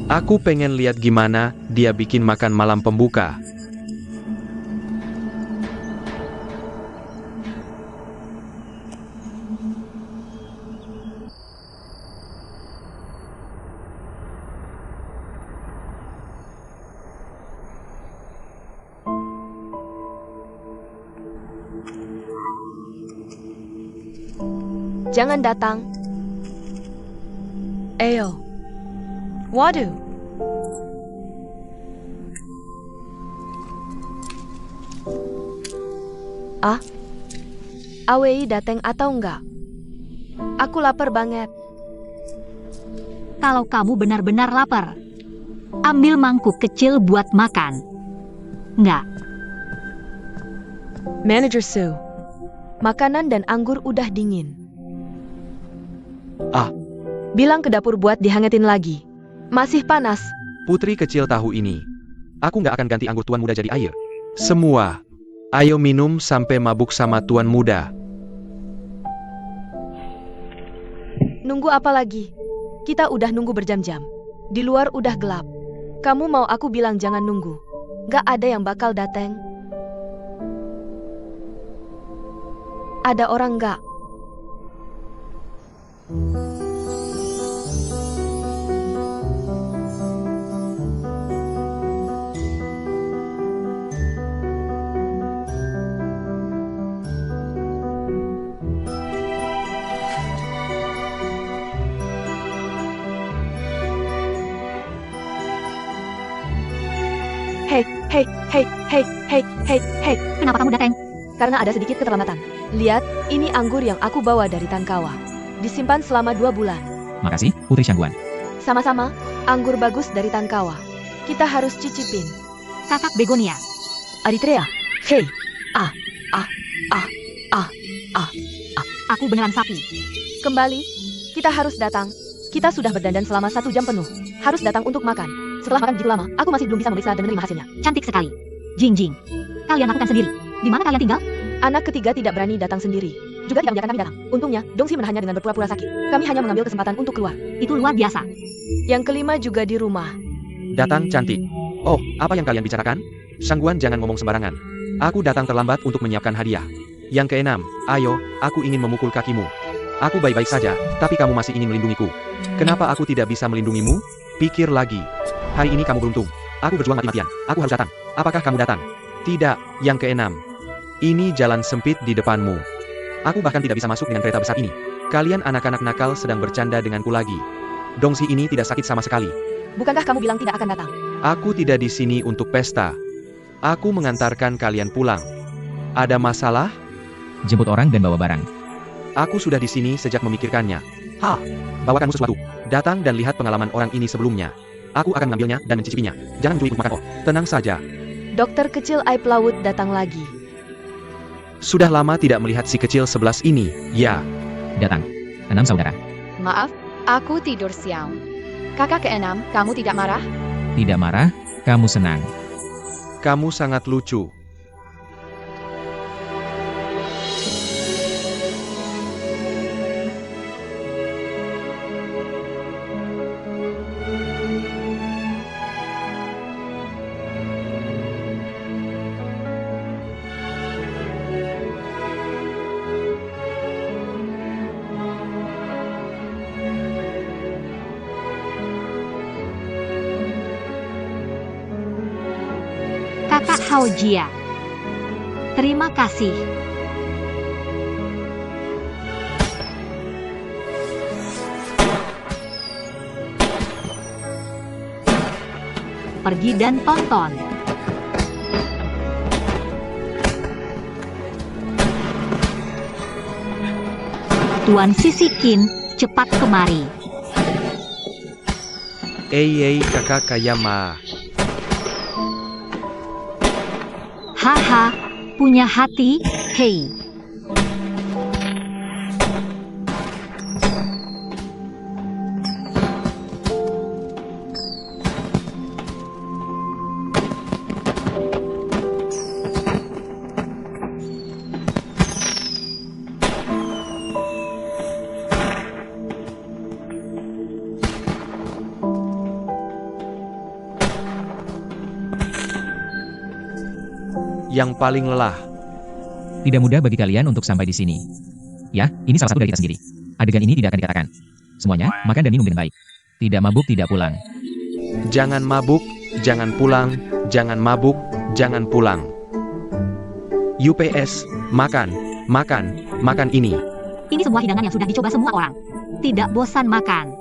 Aku pengen lihat gimana dia bikin makan malam pembuka. Jangan datang. Ayo. Waduh. Awei datang atau enggak? Aku lapar banget. Kalau kamu benar-benar lapar, ambil mangkuk kecil buat makan. Nggak, Manager Su. Makanan dan anggur udah dingin. Bilang ke dapur buat dihangatin lagi. Masih panas. Putri kecil tahu ini. Aku nggak akan ganti anggur tuan muda jadi air. Semua. Ayo minum sampai mabuk sama tuan muda. Nunggu apa lagi? Kita udah nunggu berjam-jam. Di luar udah gelap. Kamu mau aku bilang jangan nunggu? Gak ada yang bakal datang. Ada orang gak? Hei. kenapa kamu datang? Karena ada sedikit keterlambatan. Lihat, ini anggur yang aku bawa dari Tankawa. Disimpan selama 2 bulan. Makasih, Putri Shangguan. Sama-sama, anggur bagus dari Tankawa. Kita harus cicipin. Kakak Begonia. Eritrea. Hei. Aku beneran sapi. Kembali. Kita harus datang. Kita sudah berdandan selama 1 jam penuh. Harus datang untuk makan. Setelah makan begitu lama, aku masih belum bisa memeriksa dan menerima hasilnya. Cantik sekali. Jing. Kalian lakukan sendiri. Di mana kalian tinggal? Anak ketiga tidak berani datang sendiri. Juga tidak membiarkan kami datang. Untungnya, Dongsi menahannya dengan berpura-pura sakit. Kami hanya mengambil kesempatan untuk keluar. Itu luar biasa. Yang kelima juga di rumah. Datang cantik. Oh, apa yang kalian bicarakan? Shangguan jangan ngomong sembarangan. Aku datang terlambat untuk menyiapkan hadiah. Yang keenam, ayo, aku ingin memukul kakimu. Aku baik-baik saja, tapi kamu masih ingin melindungiku. Kenapa aku tidak bisa melindungimu? Pikir lagi. Hari ini kamu beruntung. Aku berjuang mati-matian. Aku harus datang. Apakah kamu datang? Tidak. Yang keenam. Ini jalan sempit di depanmu. Aku bahkan tidak bisa masuk dengan kereta besar ini. Kalian anak-anak nakal sedang bercanda denganku lagi. Dongsi ini tidak sakit sama sekali. Bukankah kamu bilang tidak akan datang? Aku tidak di sini untuk pesta. Aku mengantarkan kalian pulang. Ada masalah? Jemput orang dan bawa barang. Aku sudah di sini sejak memikirkannya. Bawakanmu sesuatu. Datang dan lihat pengalaman orang ini sebelumnya. Aku akan mengambilnya dan mencicipinya. Jangan mencuri ikut makan kok. Tenang saja. Dokter kecil Aib Laut datang lagi. Sudah lama tidak melihat si kecil 11 ini. Ya. Datang. 6 saudara. Maaf, aku tidur siang. Kakak keenam, kamu tidak marah? Tidak marah, kamu senang. Kamu sangat lucu. Kakak Haojia. Terima kasih. Pergi dan tonton. Tuan Sisikin, cepat kemari. Kakak Kayama. Haha, punya hati, hei. Yang paling lelah. Tidak mudah bagi kalian untuk sampai di sini. Ya, ini salah satu dari kita sendiri. Adegan ini tidak akan dikatakan. Semuanya, makan dan minum dengan baik. Tidak mabuk, tidak pulang. Jangan mabuk, jangan pulang, jangan mabuk, jangan pulang. UPS, makan, makan, makan ini. Ini sebuah hidangan yang sudah dicoba semua orang. Tidak bosan makan.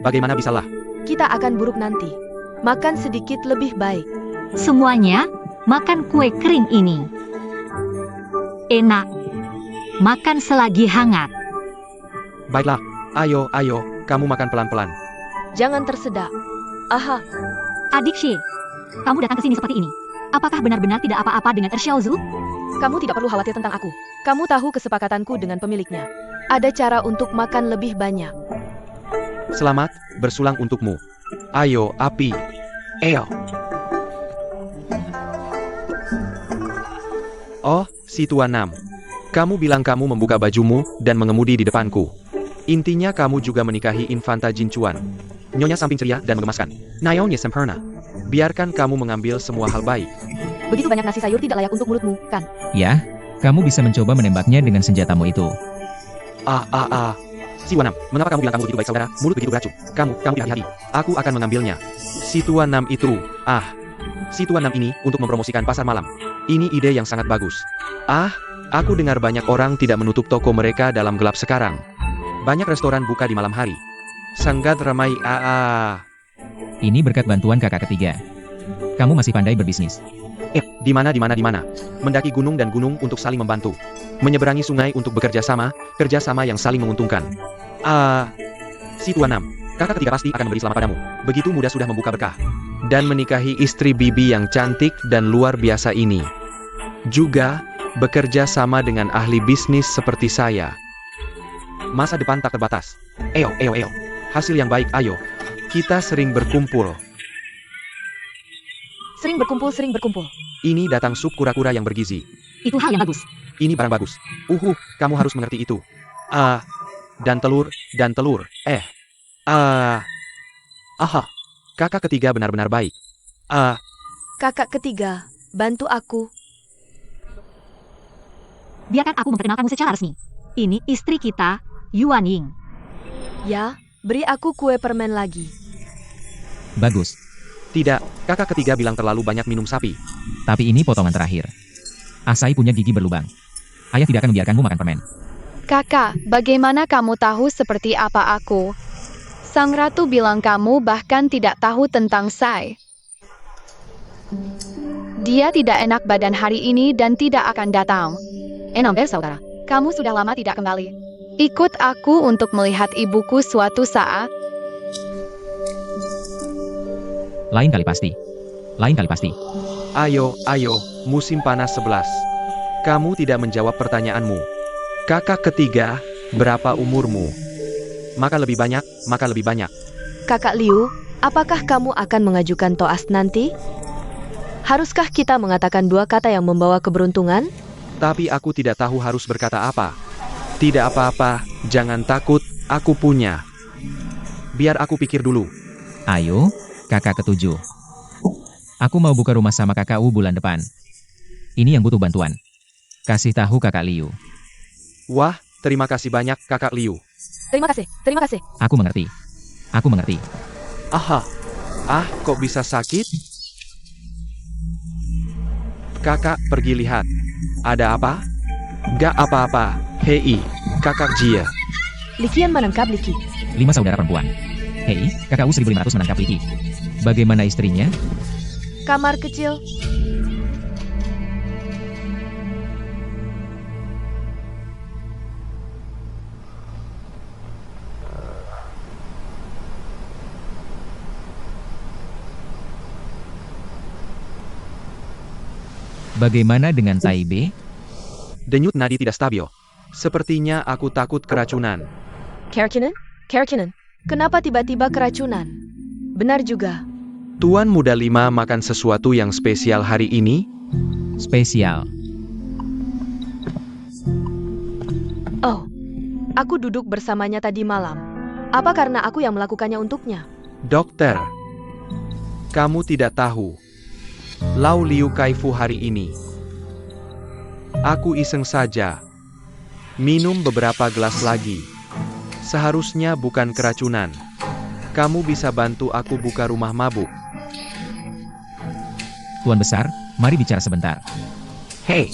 Bagaimana bisalah? Kita akan buruk nanti. Makan sedikit lebih baik. Semuanya, makan kue kering ini. Enak. Makan selagi hangat. Baiklah, ayo, ayo, kamu makan pelan-pelan. Jangan tersedak. Aha, Adik She, kamu datang ke sini seperti ini. Apakah benar-benar tidak apa-apa dengan Xiaozu? kamu tidak perlu khawatir tentang aku. Kamu tahu kesepakatanku dengan pemiliknya. Ada cara untuk makan lebih banyak. Selamat, bersulang untukmu. Ayo, api. Eo. Oh, si Tuan Nam. Kamu bilang kamu membuka bajumu dan mengemudi di depanku. Intinya kamu juga menikahi Infanta Jinchuan. Nyonya samping ceria dan menggemaskan. Naonya sempurna. Biarkan kamu mengambil semua hal baik. Begitu banyak nasi sayur tidak layak untuk mulutmu, kan? Ya, kamu bisa mencoba menembaknya dengan senjatamu itu. Si Tuan Nam, mengapa kamu bilang kamu begitu baik saudara? Mulut begitu beracun. Kamu hati-hati. Aku akan mengambilnya. Si Tuan Nam itu, si Tuan Nam ini untuk mempromosikan pasar malam. Ini ide yang sangat bagus. Aku dengar banyak orang tidak menutup toko mereka dalam gelap sekarang. Banyak restoran buka di malam hari. Sangat ramai. Ini berkat bantuan kakak ketiga. Kamu masih pandai berbisnis. Di mana? Mendaki gunung dan gunung untuk saling membantu. Menyeberangi sungai untuk bekerja sama, kerjasama yang saling menguntungkan. Si Tuan Nam, kakak ketiga pasti akan memberi selamat padamu. Begitu mudah sudah membuka berkah. Dan menikahi istri bibi yang cantik dan luar biasa ini. Juga, bekerja sama dengan ahli bisnis seperti saya. Masa depan tak terbatas. Eo. Hasil yang baik, ayo. Kita sering berkumpul. Sering berkumpul. Ini datang sup kura-kura yang bergizi. Itu hal yang bagus. Ini barang bagus. Kamu harus mengerti itu. Dan telur. Kakak ketiga benar-benar baik. Kakak ketiga, bantu aku. Biarkan aku memperkenalkanmu secara resmi. Ini istri kita, Yuan Ying. Ya, beri aku kue permen lagi. Bagus. Tidak, kakak ketiga bilang terlalu banyak minum sapi. Tapi ini potongan terakhir. Asai punya gigi berlubang. Ayah tidak akan membiarkanmu makan permen. Kakak, bagaimana kamu tahu seperti apa aku? Sang ratu bilang kamu bahkan tidak tahu tentang Sai. Dia tidak enak badan hari ini dan tidak akan datang. Saudara, kamu sudah lama tidak kembali. Ikut aku untuk melihat ibuku suatu saat. Lain kali pasti. Ayo, musim panas 11. Kamu tidak menjawab pertanyaanmu. Kakak ketiga, berapa umurmu? Maka lebih banyak. Kakak Liu, apakah kamu akan mengajukan toast nanti? Haruskah kita mengatakan dua kata yang membawa keberuntungan? Tapi aku tidak tahu harus berkata apa. Tidak apa-apa, jangan takut, aku punya. Biar aku pikir dulu. Ayo, kakak ketujuh. Aku mau buka rumah sama kakakku bulan depan. Ini yang butuh bantuan. Kasih tahu kakak Liu. Wah, terima kasih banyak kakak Liu. Terima kasih. Aku mengerti. Kok bisa sakit? Kakak pergi lihat. Ada apa? Gak apa-apa. Hei, kakak Jia. Likian menangkap Liki. 5 saudara perempuan. Hei, kakakku 1500 menangkap Liki. Bagaimana istrinya? Kamar kecil. Bagaimana dengan Taibe? Denyut nadi tidak stabil. Sepertinya aku takut keracunan. Keracunan? Keracunan? Kenapa tiba-tiba keracunan? Benar juga. Tuan Muda 5 makan sesuatu yang spesial hari ini? Spesial. Oh, aku duduk bersamanya tadi malam. Apa karena aku yang melakukannya untuknya? Dokter, kamu tidak tahu. Lau Liu Kaifu hari ini. Aku iseng saja. Minum beberapa gelas lagi. Seharusnya bukan keracunan. Kamu bisa bantu aku buka rumah mabuk. Tuan Besar, mari bicara sebentar. Hei,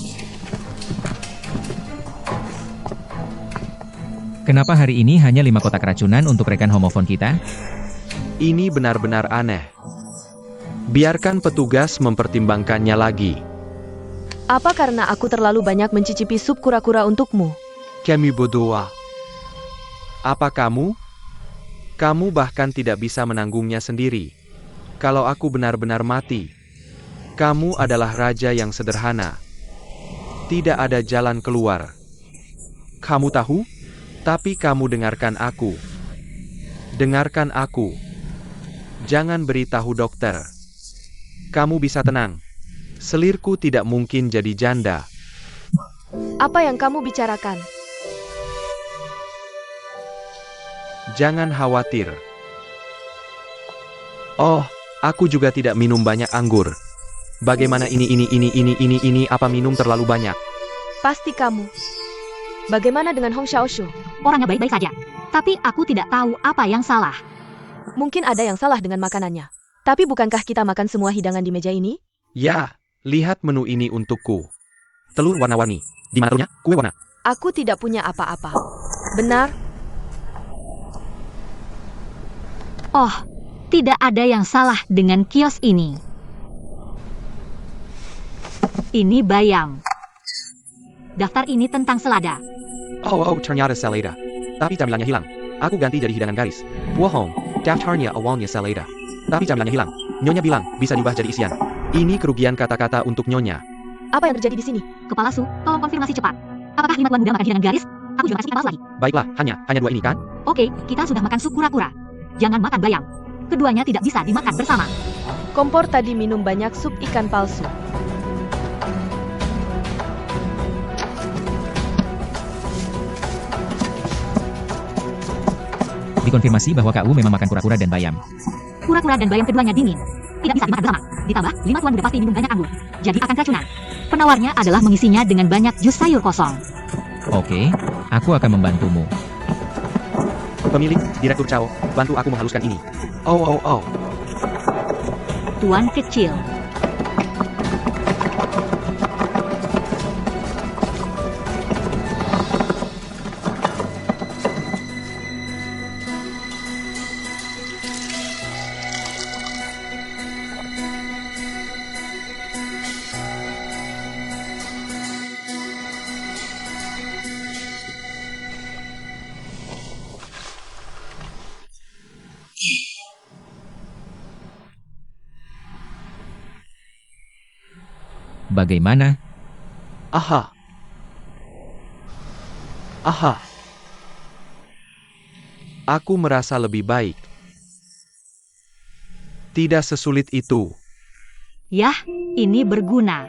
Kenapa hari ini hanya 5 kotak keracunan untuk rekan homofon kita? ini benar-benar aneh. Biarkan petugas mempertimbangkannya lagi. Apa karena aku terlalu banyak mencicipi sup kura-kura untukmu? Kami berdua. Apa kamu? Kamu bahkan tidak bisa menanggungnya sendiri. Kalau aku benar-benar mati, kamu adalah raja yang sederhana. Tidak ada jalan keluar. Kamu tahu? Tapi kamu dengarkan aku. Dengarkan aku. Jangan beritahu dokter. Kamu bisa tenang. Selirku tidak mungkin jadi janda. Apa yang kamu bicarakan? Jangan khawatir. Oh, aku juga tidak minum banyak anggur. Bagaimana ini, apa minum terlalu banyak? Pasti kamu. Bagaimana dengan Hong Xiaoshu? Orangnya baik-baik saja. Tapi aku tidak tahu apa yang salah. Mungkin ada yang salah dengan makanannya. Tapi bukankah kita makan semua hidangan di meja ini? Ya, lihat menu ini untukku. Telur warna-warni. Di mana telurnya? Kue warna. Aku tidak punya apa-apa. Benar? Oh, tidak ada yang salah dengan kios ini. Ini bayam. Daftar ini tentang selada. Oh, ternyata selada. Tapi camilannya hilang. Aku ganti jadi hidangan garis. Bohong, daftarnya awalnya selada. Tapi camilannya hilang. Nyonya bilang, bisa diubah jadi isian. Ini kerugian kata-kata untuk Nyonya. Apa yang terjadi di sini? Kepala Su, tolong konfirmasi cepat. Apakah 5 tuan muda makan hidangan garis? Aku juga makan sup ikan paus lagi. Baiklah, hanya 2 ini kan? Oke, kita sudah makan sup kura-kura. Jangan makan bayam. Keduanya tidak bisa dimakan bersama. Kompor tadi minum banyak sup ikan palsu. Dikonfirmasi bahwa KU memang makan kura-kura dan bayam. Kura-kura dan bayam keduanya dingin. Tidak bisa dimakan bersama. Ditambah, 5 tuan muda pasti minum banyak anggur. Jadi akan keracunan. Penawarnya adalah mengisinya dengan banyak jus sayur kosong. Oke, aku akan membantumu. Pemilik, Direktur Chao, bantu aku menghaluskan ini. Oh. Tuan kecil. Bagaimana? Aha. Aku merasa lebih baik. Tidak sesulit itu. Yah, ini berguna.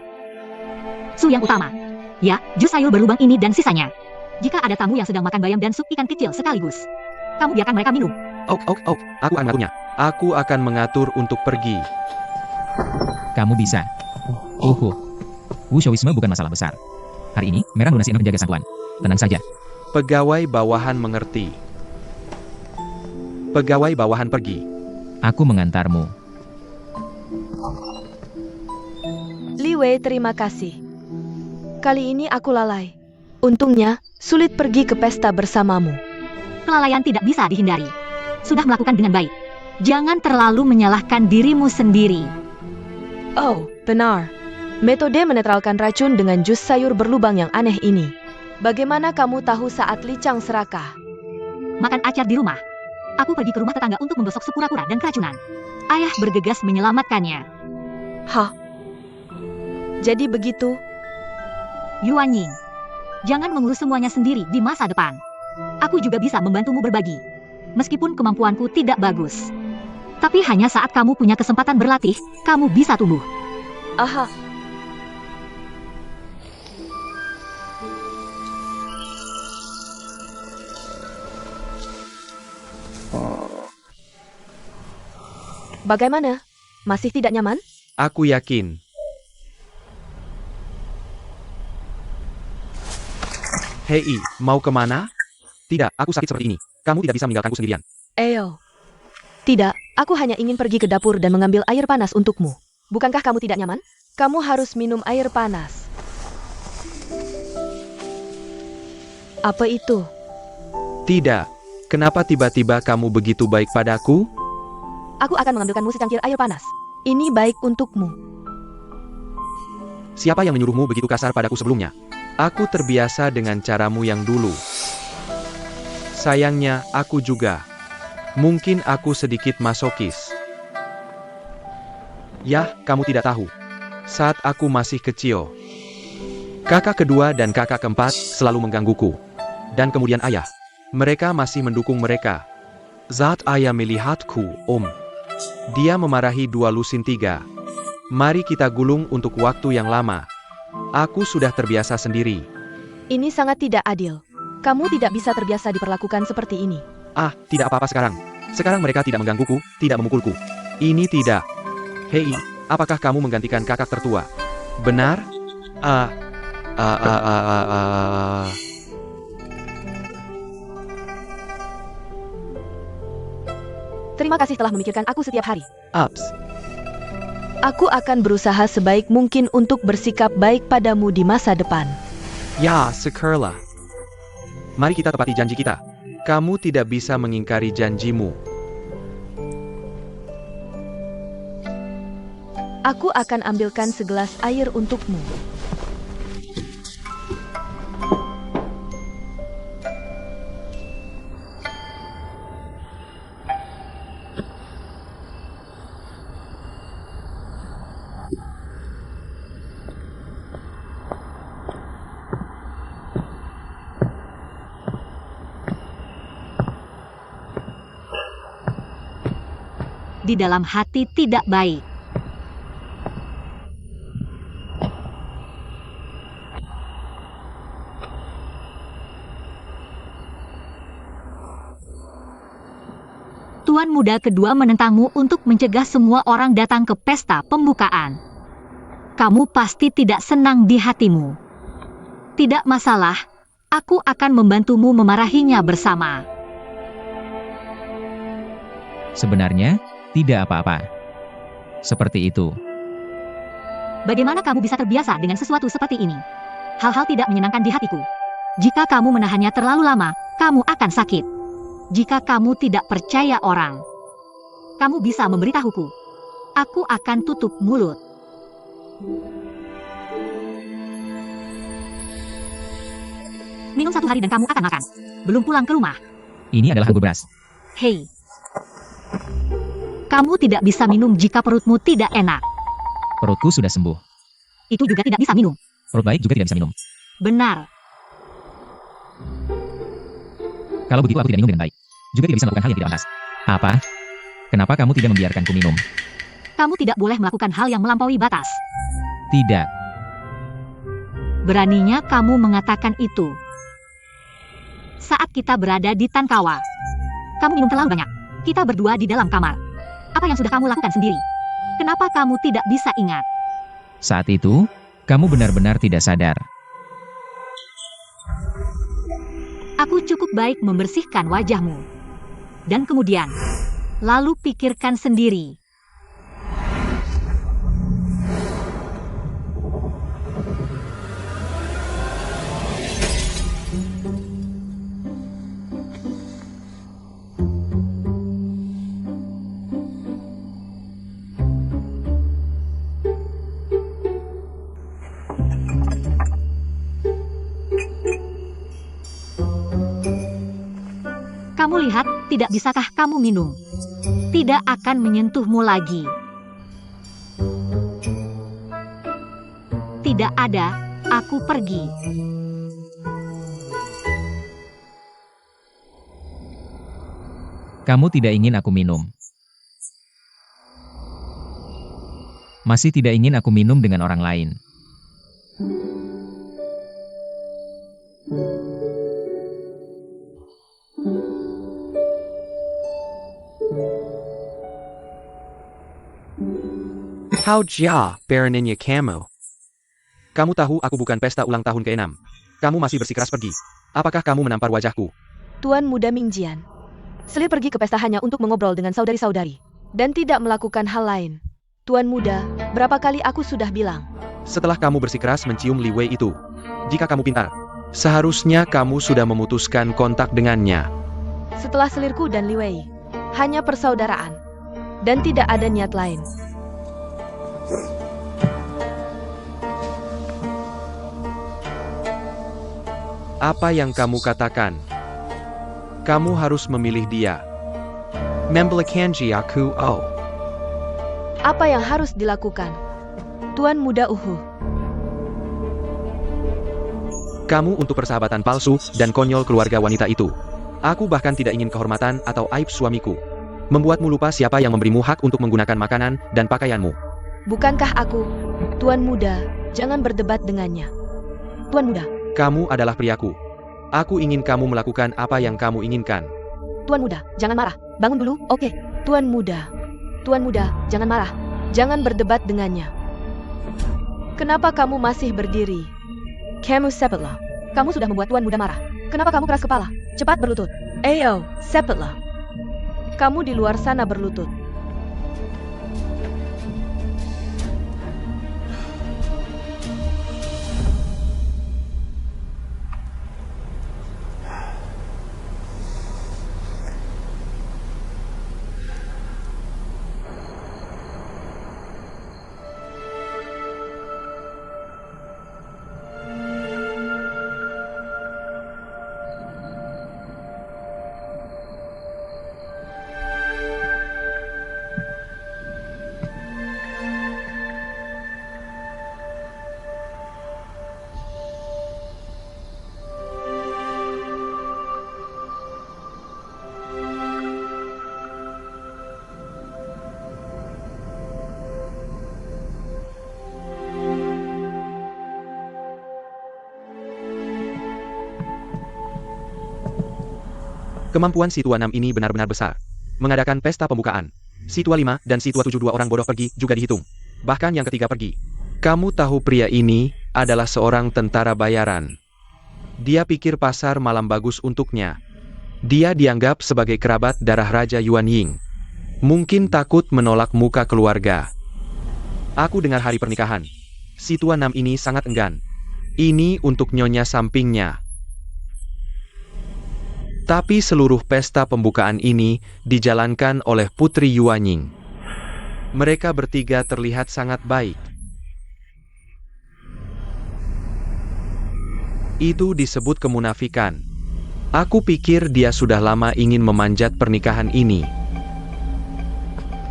Su yang utama. Ya, jus sayur berlubang ini dan sisanya. Jika ada tamu yang sedang makan bayam dan sup ikan kecil sekaligus, kamu biarkan mereka minum. Oh, aku akan mengaturnya. Aku akan mengatur untuk pergi. Kamu bisa. Wushowisme bukan masalah besar. Hari ini, merah lunasi enak menjaga sang tuan. Tenang saja. Pegawai bawahan mengerti. Pegawai bawahan pergi. Aku mengantarmu. Li Wei, terima kasih. Kali ini aku lalai. Untungnya, sulit pergi ke pesta bersamamu. Kelalaian tidak bisa dihindari. Sudah melakukan dengan baik. Jangan terlalu menyalahkan dirimu sendiri. Oh, benar. Metode menetralkan racun dengan jus sayur berlubang yang aneh ini. Bagaimana kamu tahu saat Li Chang serakah? Makan acar di rumah. Aku pergi ke rumah tetangga untuk menggosok sup kura-kura dan keracunan. Ayah bergegas menyelamatkannya. Hah? Jadi begitu. Yuan Ying, jangan mengurus semuanya sendiri di masa depan. Aku juga bisa membantumu berbagi. Meskipun kemampuanku tidak bagus. Tapi hanya saat kamu punya kesempatan berlatih, kamu bisa tumbuh. Aha. Bagaimana? Masih tidak nyaman? Aku yakin. Hei, mau kemana? Tidak, aku sakit seperti ini. Kamu tidak bisa meninggalkanku sendirian. Eyo. Tidak, aku hanya ingin pergi ke dapur dan mengambil air panas untukmu. Bukankah kamu tidak nyaman? Kamu harus minum air panas. Apa itu? Tidak. Kenapa tiba-tiba kamu begitu baik padaku? Aku akan mengambilkanmu secangkir air panas. Ini baik untukmu. Siapa yang menyuruhmu begitu kasar padaku sebelumnya? Aku terbiasa dengan caramu yang dulu. Sayangnya, aku juga. Mungkin aku sedikit masokis. Yah, kamu tidak tahu. Saat aku masih kecil, kakak kedua dan kakak keempat selalu menggangguku. Dan kemudian ayah. Mereka masih mendukung mereka. Saat ayah melihatku, dia memarahi 2 lusin 3. Mari kita gulung untuk waktu yang lama. Aku sudah terbiasa sendiri. Ini sangat tidak adil. Kamu tidak bisa terbiasa diperlakukan seperti ini. Ah, tidak apa-apa sekarang. Sekarang mereka tidak menggangguku, tidak memukulku. Ini tidak. Hei, apakah kamu menggantikan kakak tertua? Benar? Terima kasih telah memikirkan aku setiap hari. Ups. Aku akan berusaha sebaik mungkin untuk bersikap baik padamu di masa depan. Ya, syukurlah. Mari kita tepati janji kita. Kamu tidak bisa mengingkari janjimu. Aku akan ambilkan segelas air untukmu. Di dalam hati tidak baik. Tuan muda kedua menentangmu untuk mencegah semua orang datang ke pesta pembukaan. Kamu pasti tidak senang di hatimu. Tidak masalah, aku akan membantumu memarahinya bersama. Sebenarnya, tidak apa-apa. Seperti itu. Bagaimana kamu bisa terbiasa dengan sesuatu seperti ini? Hal-hal tidak menyenangkan di hatiku. Jika kamu menahannya terlalu lama, kamu akan sakit. Jika kamu tidak percaya orang, kamu bisa memberitahuku. Aku akan tutup mulut. Minum 1 hari dan kamu akan makan. Belum pulang ke rumah. Ini adalah anggur beras. Hei. Kamu tidak bisa minum jika perutmu tidak enak. Perutku sudah sembuh. Itu juga tidak bisa minum. Perut baik juga tidak bisa minum. Benar. Kalau begitu aku tidak minum dengan baik. Juga tidak bisa melakukan hal yang tidak pantas. Apa? Kenapa kamu tidak membiarkanku minum? Kamu tidak boleh melakukan hal yang melampaui batas. Tidak. Beraninya kamu mengatakan itu. Saat kita berada di Tankawa, kamu minum terlalu banyak. Kita berdua di dalam kamar. Apa yang sudah kamu lakukan sendiri? Kenapa kamu tidak bisa ingat? Saat itu, kamu benar-benar tidak sadar. Aku cukup baik membersihkan wajahmu. Dan kemudian, lalu pikirkan sendiri. Kamu lihat, tidak bisakah kamu minum? Tidak akan menyentuhmu lagi. tidak ada, aku pergi. Kamu tidak ingin aku minum. Masih tidak ingin aku minum dengan orang lain. How jia, Baroninnya kamu? Kamu tahu aku bukan pesta ulang tahun ke-6. Kamu masih bersikeras pergi. Apakah kamu menampar wajahku? Tuan Muda Mingjian. Selir pergi ke pesta hanya untuk mengobrol dengan saudari-saudari. Dan tidak melakukan hal lain. Tuan Muda, berapa kali aku sudah bilang? Setelah kamu bersikeras mencium Li Wei itu. Jika kamu pintar, seharusnya kamu sudah memutuskan kontak dengannya. Setelah selirku dan Li Wei. Hanya persaudaraan. Dan tidak ada niat lain. Apa yang kamu katakan? Kamu harus memilih dia. Membelikanji aku, oh. Apa yang harus dilakukan? Tuan Muda Uhu. Kamu untuk persahabatan palsu dan konyol keluarga wanita itu. Aku bahkan tidak ingin kehormatan atau aib suamiku. Membuatmu lupa siapa yang memberimu hak untuk menggunakan makanan dan pakaianmu. Bukankah aku? Tuan Muda, jangan berdebat dengannya. Tuan Muda. Kamu adalah priaku. Aku ingin kamu melakukan apa yang kamu inginkan. Tuan Muda, jangan marah. Bangun dulu, oke. Tuan Muda. Tuan Muda, jangan marah. Jangan berdebat dengannya. Kenapa kamu masih berdiri? Kamu sepetlah. Kamu sudah membuat Tuan Muda marah. Kenapa kamu keras kepala? Cepat berlutut. Ayo, sepetlah. Kamu di luar sana berlutut. Kemampuan si tua 6 ini benar-benar besar. Mengadakan pesta pembukaan. Si tua 5 dan si tua 7 dua orang bodoh pergi juga dihitung. Bahkan yang ketiga pergi. Kamu tahu pria ini adalah seorang tentara bayaran. Dia pikir pasar malam bagus untuknya. Dia dianggap sebagai kerabat darah Raja Yuan Ying. Mungkin takut menolak muka keluarga. Aku dengar hari pernikahan. Si tua 6 ini sangat enggan. Ini untuk nyonya sampingnya. Tapi seluruh pesta pembukaan ini dijalankan oleh Putri Yuan Ying. Mereka bertiga terlihat sangat baik. Itu disebut kemunafikan. Aku pikir dia sudah lama ingin memanjat pernikahan ini.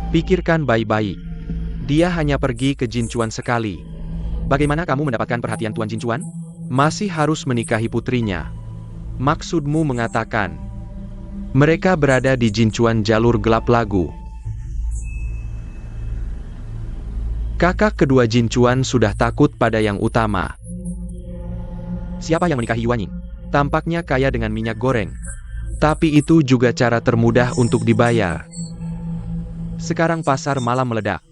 Pikirkan baik-baik. Dia hanya pergi ke Jinchuan sekali. Bagaimana kamu mendapatkan perhatian Tuan Jinchuan? Masih harus menikahi putrinya. Maksudmu mengatakan, mereka berada di Jinchuan jalur gelap lagu. Kakak kedua Jinchuan sudah takut pada yang utama. Siapa yang menikahi Yuan Ying? Tampaknya kaya dengan minyak goreng. Tapi itu juga cara termudah untuk dibayar. Sekarang pasar malam meledak.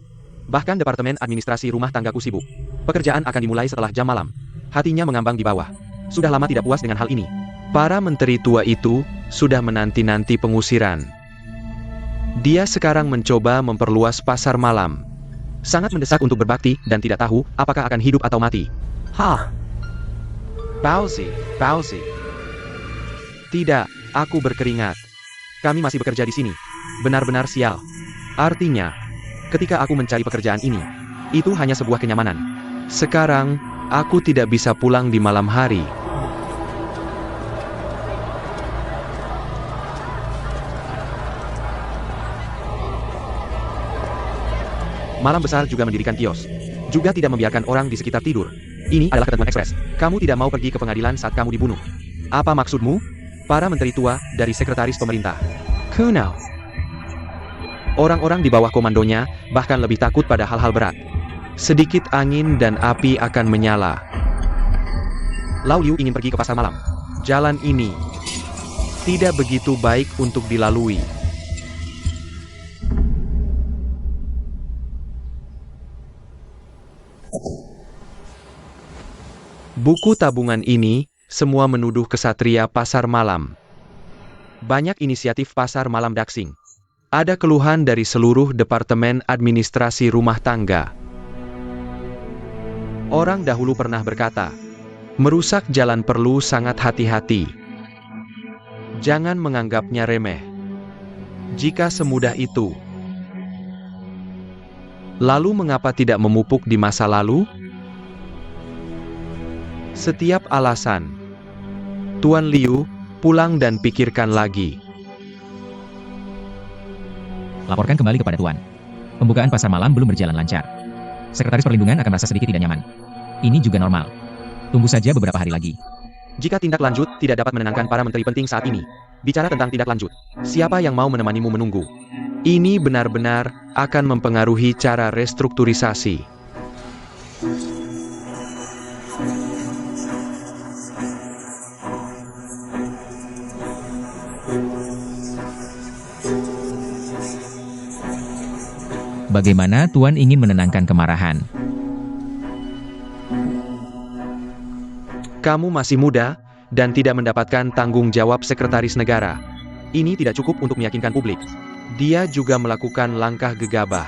Bahkan departemen administrasi rumah tanggaku sibuk. Pekerjaan akan dimulai setelah jam malam. Hatinya mengambang di bawah. Sudah lama tidak puas dengan hal ini. Para menteri tua itu sudah menanti-nanti pengusiran. Dia sekarang mencoba memperluas pasar malam. Sangat mendesak untuk berbakti dan tidak tahu apakah akan hidup atau mati. Hah? Bauzi. Tidak, aku berkeringat. Kami masih bekerja di sini. Benar-benar sial. Artinya, ketika aku mencari pekerjaan ini, itu hanya sebuah kenyamanan. Sekarang, aku tidak bisa pulang di malam hari. Malam besar juga mendirikan kios. Juga tidak membiarkan orang di sekitar tidur. Ini adalah ketentuan ekspres. Kamu tidak mau pergi ke pengadilan saat kamu dibunuh. Apa maksudmu? Para menteri tua dari sekretaris pemerintah. Kuno. Orang-orang di bawah komandonya bahkan lebih takut pada hal-hal berat. Sedikit angin dan api akan menyala. Lao Liu ingin pergi ke pasar malam. Jalan ini tidak begitu baik untuk dilalui. Buku tabungan ini semua menuduh kesatria pasar malam. Banyak inisiatif pasar malam Daxing. Ada keluhan dari seluruh departemen administrasi rumah tangga. Orang dahulu pernah berkata, merusak jalan perlu sangat hati-hati. Jangan menganggapnya remeh. Jika semudah itu, lalu mengapa tidak memupuk di masa lalu? Setiap alasan. Tuan Liu, pulang dan pikirkan lagi. Laporkan kembali kepada Tuan. Pembukaan pasar malam belum berjalan lancar. Sekretaris Perlindungan akan merasa sedikit tidak nyaman. Ini juga normal. Tunggu saja beberapa hari lagi. Jika tindak lanjut tidak dapat menenangkan para menteri penting saat ini, bicara tentang tindak lanjut. Siapa yang mau menemanimu menunggu? Ini benar-benar akan mempengaruhi cara restrukturisasi. Bagaimana Tuan ingin menenangkan kemarahan? Kamu masih muda dan tidak mendapatkan tanggung jawab sekretaris negara. Ini tidak cukup untuk meyakinkan publik. Dia juga melakukan langkah gegabah.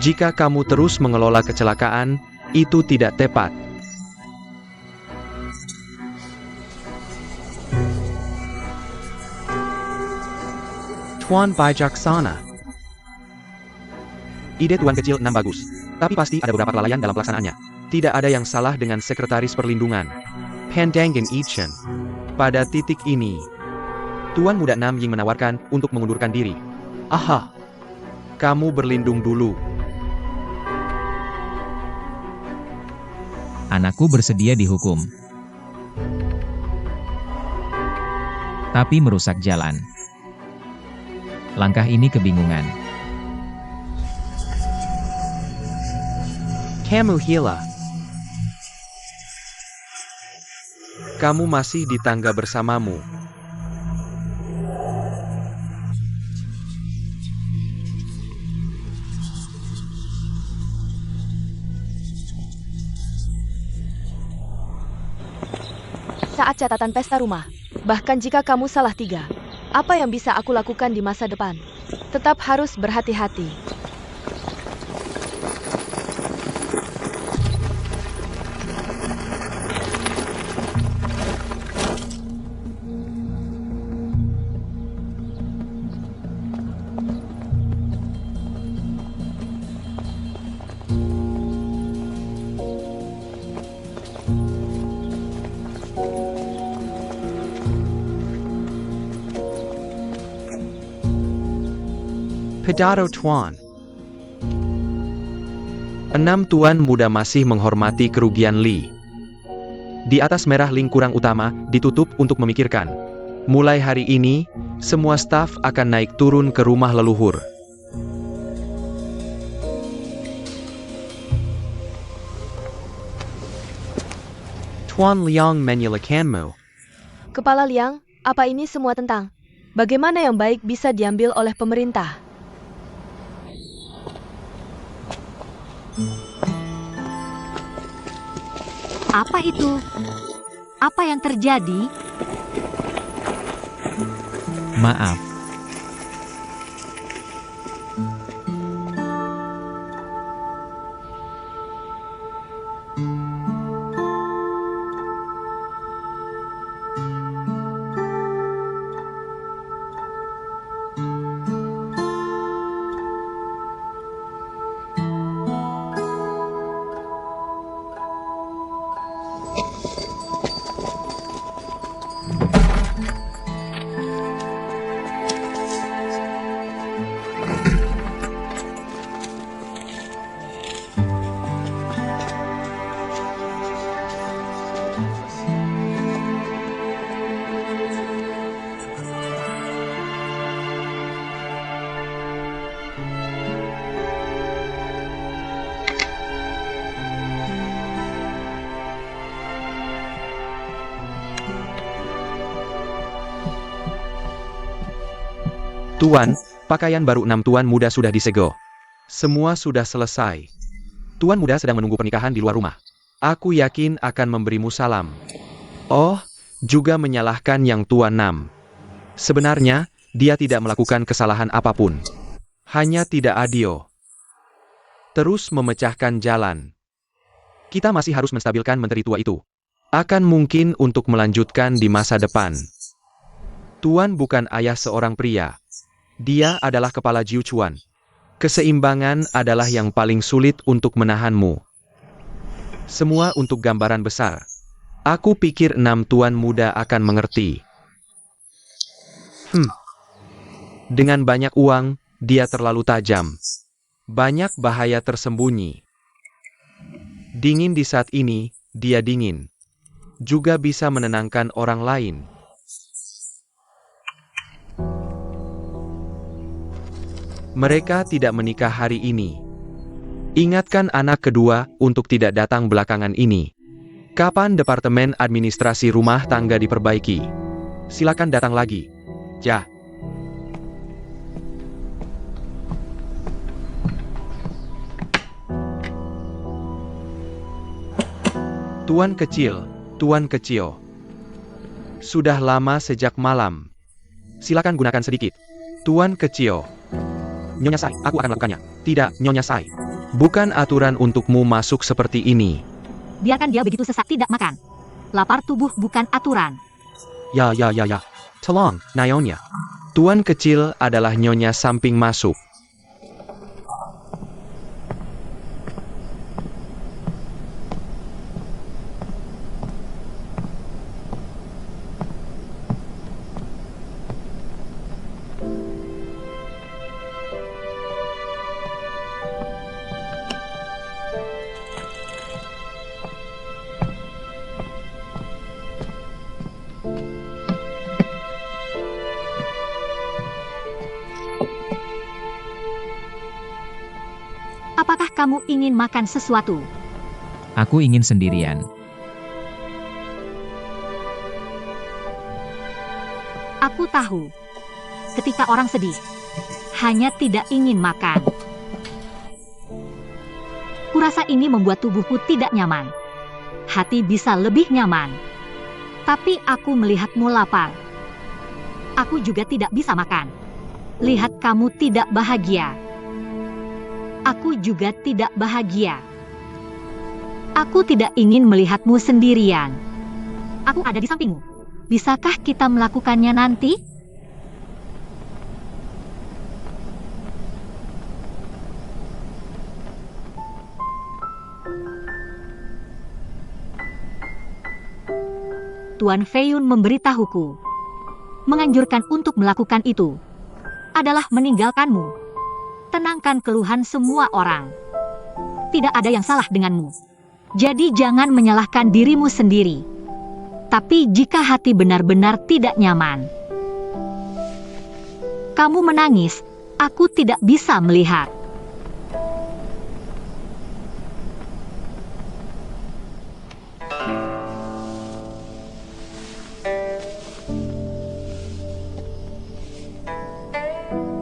Jika kamu terus mengelola kecelakaan, itu tidak tepat. Tuan bijaksana. Ide Tuan kecil 6 bagus. Tapi pasti ada beberapa kelalaian dalam pelaksanaannya. Tidak ada yang salah dengan sekretaris perlindungan. Pandangan Ichen. Pada titik ini, Tuan Muda Nam Ying menawarkan untuk mengundurkan diri. Aha. Kamu berlindung dulu. Anakku bersedia dihukum. Tapi merusak jalan. Langkah ini kebingungan. Kamu hila. Kamu masih di tangga bersamamu. Saat catatan pesta rumah. Bahkan jika kamu salah 3, apa yang bisa aku lakukan di masa depan? Tetap harus berhati-hati. Pidato Tuan. 6 tuan muda masih menghormati kerugian Li. Di atas merah lingkurang utama ditutup untuk memikirkan. Mulai hari ini, semua staf akan naik turun ke rumah leluhur. Tuan Liang menyelakanmu. Kepala Liang, apa ini semua tentang? Bagaimana yang baik bisa diambil oleh pemerintah? Apa itu? Apa yang terjadi? Maaf. Tuan, pakaian baru 6 tuan muda sudah disegel. Semua sudah selesai. Tuan muda sedang menunggu pernikahan di luar rumah. Aku yakin akan memberimu salam. Oh, juga menyalahkan yang Tuan Nam. Sebenarnya, dia tidak melakukan kesalahan apapun. Hanya tidak adil. Terus memecahkan jalan. Kita masih harus menstabilkan menteri tua itu. Akan mungkin untuk melanjutkan di masa depan. Tuan bukan ayah seorang pria. Dia adalah kepala Jiu Chuan. Keseimbangan adalah yang paling sulit untuk menahanmu. Semua untuk gambaran besar. Aku pikir 6 tuan muda akan mengerti. Dengan banyak uang, dia terlalu tajam. Banyak bahaya tersembunyi. Dingin di saat ini, dia dingin. Juga bisa menenangkan orang lain. Mereka tidak menikah hari ini. Ingatkan anak kedua untuk tidak datang belakangan ini. Kapan Departemen Administrasi Rumah Tangga diperbaiki? Silakan datang lagi. Ja. Tuan kecil. Sudah lama sejak malam. Silakan gunakan sedikit. Tuan kecil. Nyonya Sai, aku akan melakukannya. Tidak, Nyonya Sai. Bukan aturan untukmu masuk seperti ini. Biarkan dia begitu sesak tidak makan. Lapar tubuh bukan aturan. Ya. Tolong, Nyonya. Tuan kecil adalah Nyonya samping masuk. Apakah kamu ingin makan sesuatu? Aku ingin sendirian. Aku tahu. Ketika orang sedih, hanya tidak ingin makan. Kurasa ini membuat tubuhku tidak nyaman. Hati bisa lebih nyaman. Tapi aku melihatmu lapar. Aku juga tidak bisa makan. Lihat kamu tidak bahagia. Aku juga tidak bahagia. Aku tidak ingin melihatmu sendirian. Aku ada di sampingmu. Bisakah kita melakukannya nanti? Tuan Feiyun memberitahuku. Menganjurkan untuk melakukan itu adalah meninggalkanmu. Tenangkan keluhan semua orang. Tidak ada yang salah denganmu. Jadi jangan menyalahkan dirimu sendiri. Tapi jika hati benar-benar tidak nyaman, kamu menangis, aku tidak bisa melihat.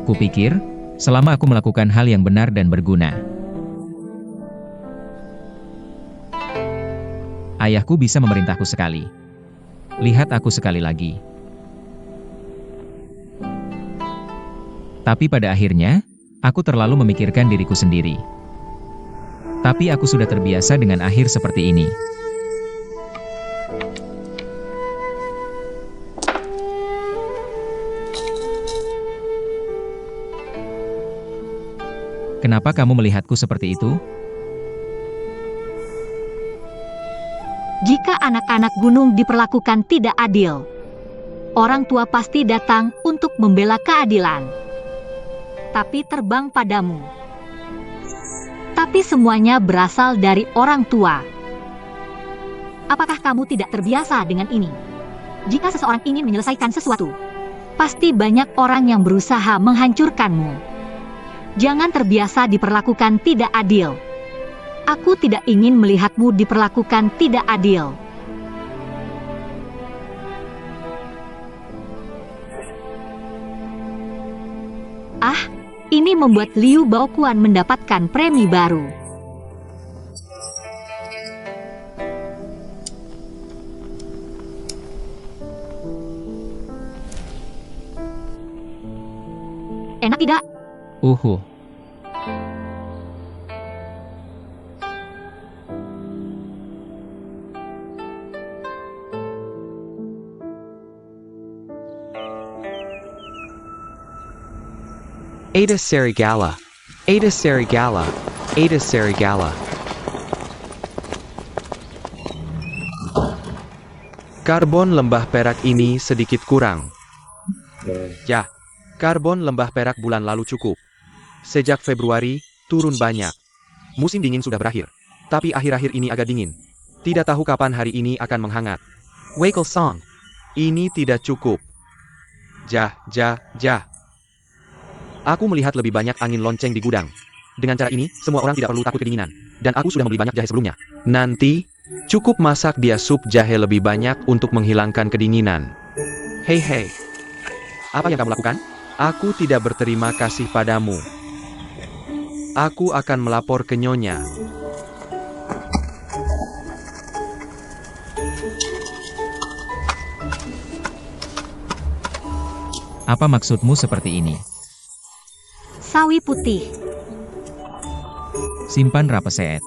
Kupikir, selama aku melakukan hal yang benar dan berguna, ayahku bisa memerintahku sekali. Lihat aku sekali lagi. Tapi pada akhirnya, aku terlalu memikirkan diriku sendiri. Tapi aku sudah terbiasa dengan akhir seperti ini. Kenapa kamu melihatku seperti itu? Jika anak-anak gunung diperlakukan tidak adil, orang tua pasti datang untuk membela keadilan. Tapi terbang padamu. Tapi semuanya berasal dari orang tua. Apakah kamu tidak terbiasa dengan ini? Jika seseorang ingin menyelesaikan sesuatu, pasti banyak orang yang berusaha menghancurkanmu. Jangan terbiasa diperlakukan tidak adil. Aku tidak ingin melihatmu diperlakukan tidak adil. Ini membuat Liu Baoquan mendapatkan premi baru. Enak tidak? Uhuh. Ada Serigala. Ada Serigala. Ada Serigala. Karbon lembah perak ini sedikit kurang. Ya, karbon lembah perak bulan lalu cukup. Sejak Februari, turun banyak. Musim dingin sudah berakhir. Tapi akhir-akhir ini agak dingin. Tidak tahu kapan hari ini akan menghangat. Wakel Song. Ini tidak cukup. Jah. Aku melihat lebih banyak angin lonceng di gudang. Dengan cara ini, semua orang tidak perlu takut kedinginan. Dan aku sudah membeli banyak jahe sebelumnya. Nanti, cukup masak dia sup jahe lebih banyak untuk menghilangkan kedinginan. Hei. Apa yang kamu lakukan? Aku tidak berterima kasih padamu. Aku akan melapor ke Nyonya. Apa maksudmu seperti ini? Sawi putih. Simpan Rapeseet.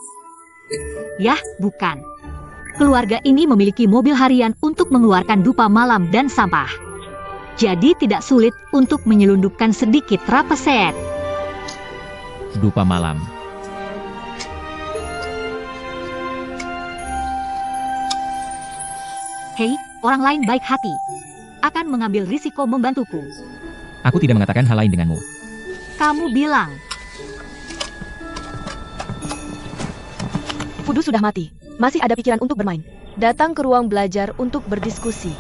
Yah, bukan. Keluarga ini memiliki mobil harian untuk mengeluarkan dupa malam dan sampah. Jadi tidak sulit untuk menyelundupkan sedikit Rapeseet. Dupa malam. Hei, orang lain baik hati. Akan mengambil risiko membantuku. Aku tidak mengatakan hal lain denganmu. Kamu bilang. Fudu sudah mati. Masih ada pikiran untuk bermain. Datang ke ruang belajar untuk berdiskusi.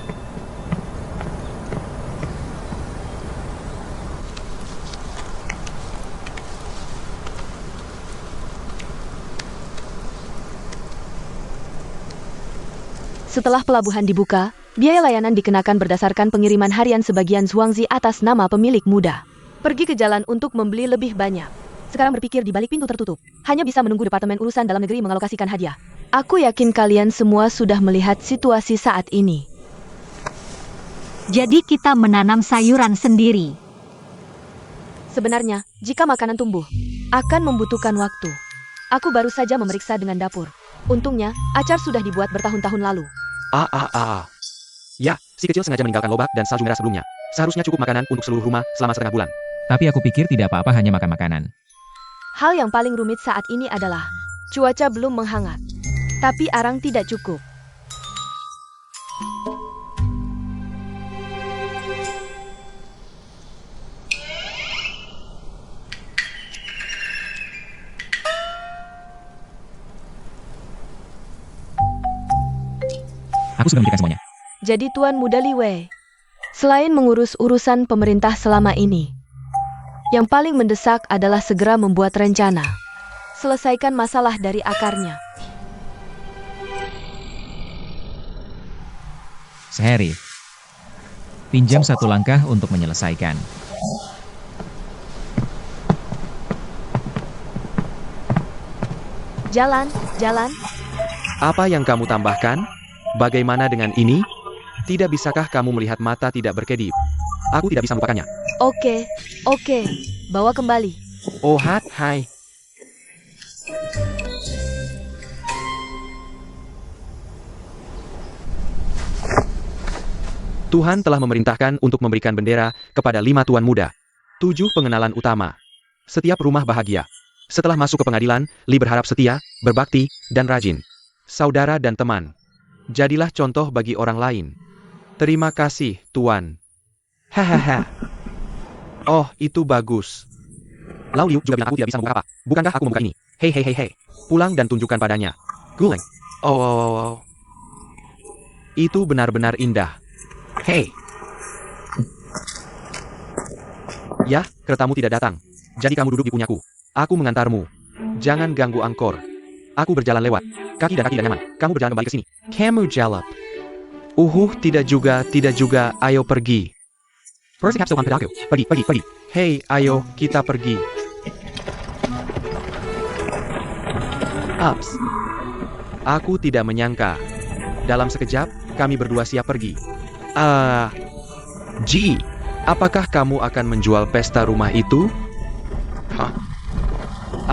Setelah pelabuhan dibuka, biaya layanan dikenakan berdasarkan pengiriman harian sebagian Zhuangzi atas nama pemilik muda. Pergi ke jalan untuk membeli lebih banyak. Sekarang berpikir di balik pintu tertutup. Hanya bisa menunggu Departemen Urusan Dalam Negeri mengalokasikan hadiah. Aku yakin kalian semua sudah melihat situasi saat ini. Jadi kita menanam sayuran sendiri. Sebenarnya, jika makanan tumbuh, akan membutuhkan waktu. Aku baru saja memeriksa dengan dapur. Untungnya, acar sudah dibuat bertahun-tahun lalu. Ya, si kecil sengaja meninggalkan lobak dan salju merah sebelumnya. Seharusnya cukup makanan untuk seluruh rumah selama setengah bulan. Tapi aku pikir tidak apa-apa hanya makan makanan. Hal yang paling rumit saat ini adalah cuaca belum menghangat. Tapi arang tidak cukup. Aku sudah memberikan semuanya. Jadi Tuan Muda Li Wei, selain mengurus urusan pemerintah selama ini, yang paling mendesak adalah segera membuat rencana. Selesaikan masalah dari akarnya. Sehari. Pinjam satu langkah untuk menyelesaikan. Jalan. Apa yang kamu tambahkan? Bagaimana dengan ini? Tidak bisakah kamu melihat mata tidak berkedip? Aku tidak bisa melupakannya. Oke. Bawa kembali. Oh hai. Tuhan telah memerintahkan untuk memberikan bendera kepada 5 tuan muda. 7 pengenalan utama. Setiap rumah bahagia. Setelah masuk ke pengadilan, Li berharap setia, berbakti, dan rajin. Saudara dan teman. Jadilah contoh bagi orang lain. Terima kasih, Tuan. Hahaha. Oh, itu bagus. Lau Liu juga bilang aku tidak bisa membuka apa. Bukankah aku membuka ini? Hei. Pulang dan tunjukkan padanya. Guleng. Oh. Itu benar-benar indah. Hei. Ya, keretamu tidak datang. Jadi kamu duduk di punyaku. Aku mengantarmu. Jangan ganggu angkor. Aku berjalan lewat. Kaki dan kaki dan nyaman. Kamu berjalan kembali ke sini. Kamu jalap. Tidak juga. Ayo pergi. Percy Capsule Pedago. Pergi. Hei, ayo, kita pergi. Ups. Aku tidak menyangka. Dalam sekejap, kami berdua siap pergi. Ji, apakah kamu akan menjual pesta rumah itu? Hah?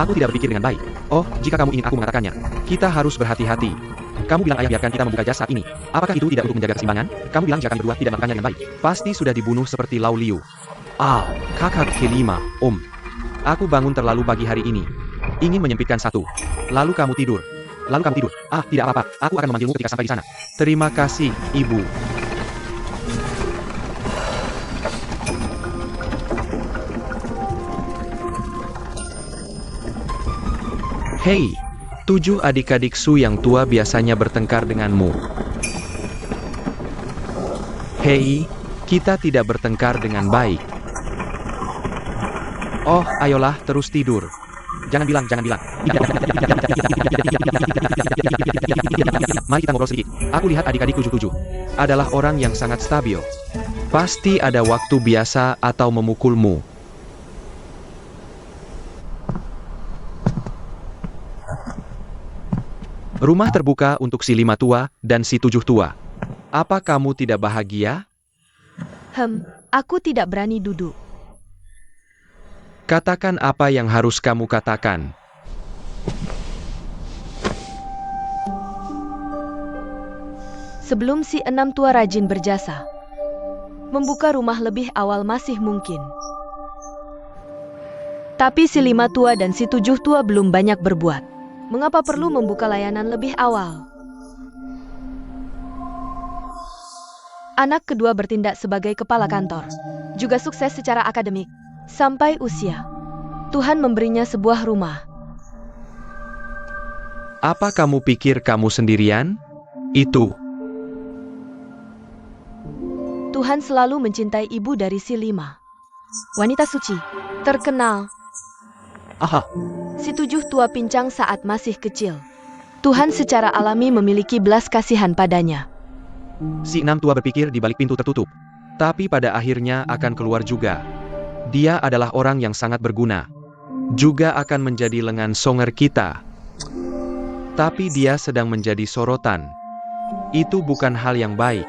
Aku tidak berpikir dengan baik. Oh, jika kamu ingin aku mengatakannya, kita harus berhati-hati. Kamu bilang ayah biarkan kita membuka jas saat ini. Apakah itu tidak untuk menjaga keseimbangan? Kamu bilang jika kami berdua tidak melakukannya dengan baik. Pasti sudah dibunuh seperti Lau Liu. Kakak kelima, Om. Aku bangun terlalu pagi hari ini. Ingin menyempitkan satu. Lalu kamu tidur. Tidak apa-apa. Aku akan memanggilmu ketika sampai di sana. Terima kasih, Ibu. Hei, 7 adik-adik Su yang tua biasanya bertengkar denganmu. Hei, kita tidak bertengkar dengan baik. Oh, ayolah, terus tidur. Jangan bilang. Mari kita ngobrol sedikit. Aku lihat adik-adik 77 adalah orang yang sangat stabil. Pasti ada waktu biasa atau memukulmu. Rumah terbuka untuk si 5 tua dan si 7 tua. Apa kamu tidak bahagia? Aku tidak berani duduk. Katakan apa yang harus kamu katakan. Sebelum si 6 tua rajin berjasa, membuka rumah lebih awal masih mungkin. Tapi si 5 tua dan si 7 tua belum banyak berbuat. Mengapa perlu membuka layanan lebih awal? Anak kedua bertindak sebagai kepala kantor, juga sukses secara akademik. Sampai usia, Tuhan memberinya sebuah rumah. Apa kamu pikir kamu sendirian? Itu. Tuhan selalu mencintai ibu dari si 5. Wanita suci, terkenal. Si 7 tua pincang saat masih kecil. Tuhan secara alami memiliki belas kasihan padanya. Si 6 tua berpikir di balik pintu tertutup. Tapi pada akhirnya akan keluar juga. Dia adalah orang yang sangat berguna. Juga akan menjadi lengan songer kita. Tapi dia sedang menjadi sorotan. Itu bukan hal yang baik.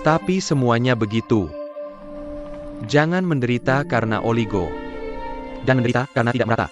Tapi semuanya begitu. Jangan menderita karena oligo. Dan menderita karena tidak merata.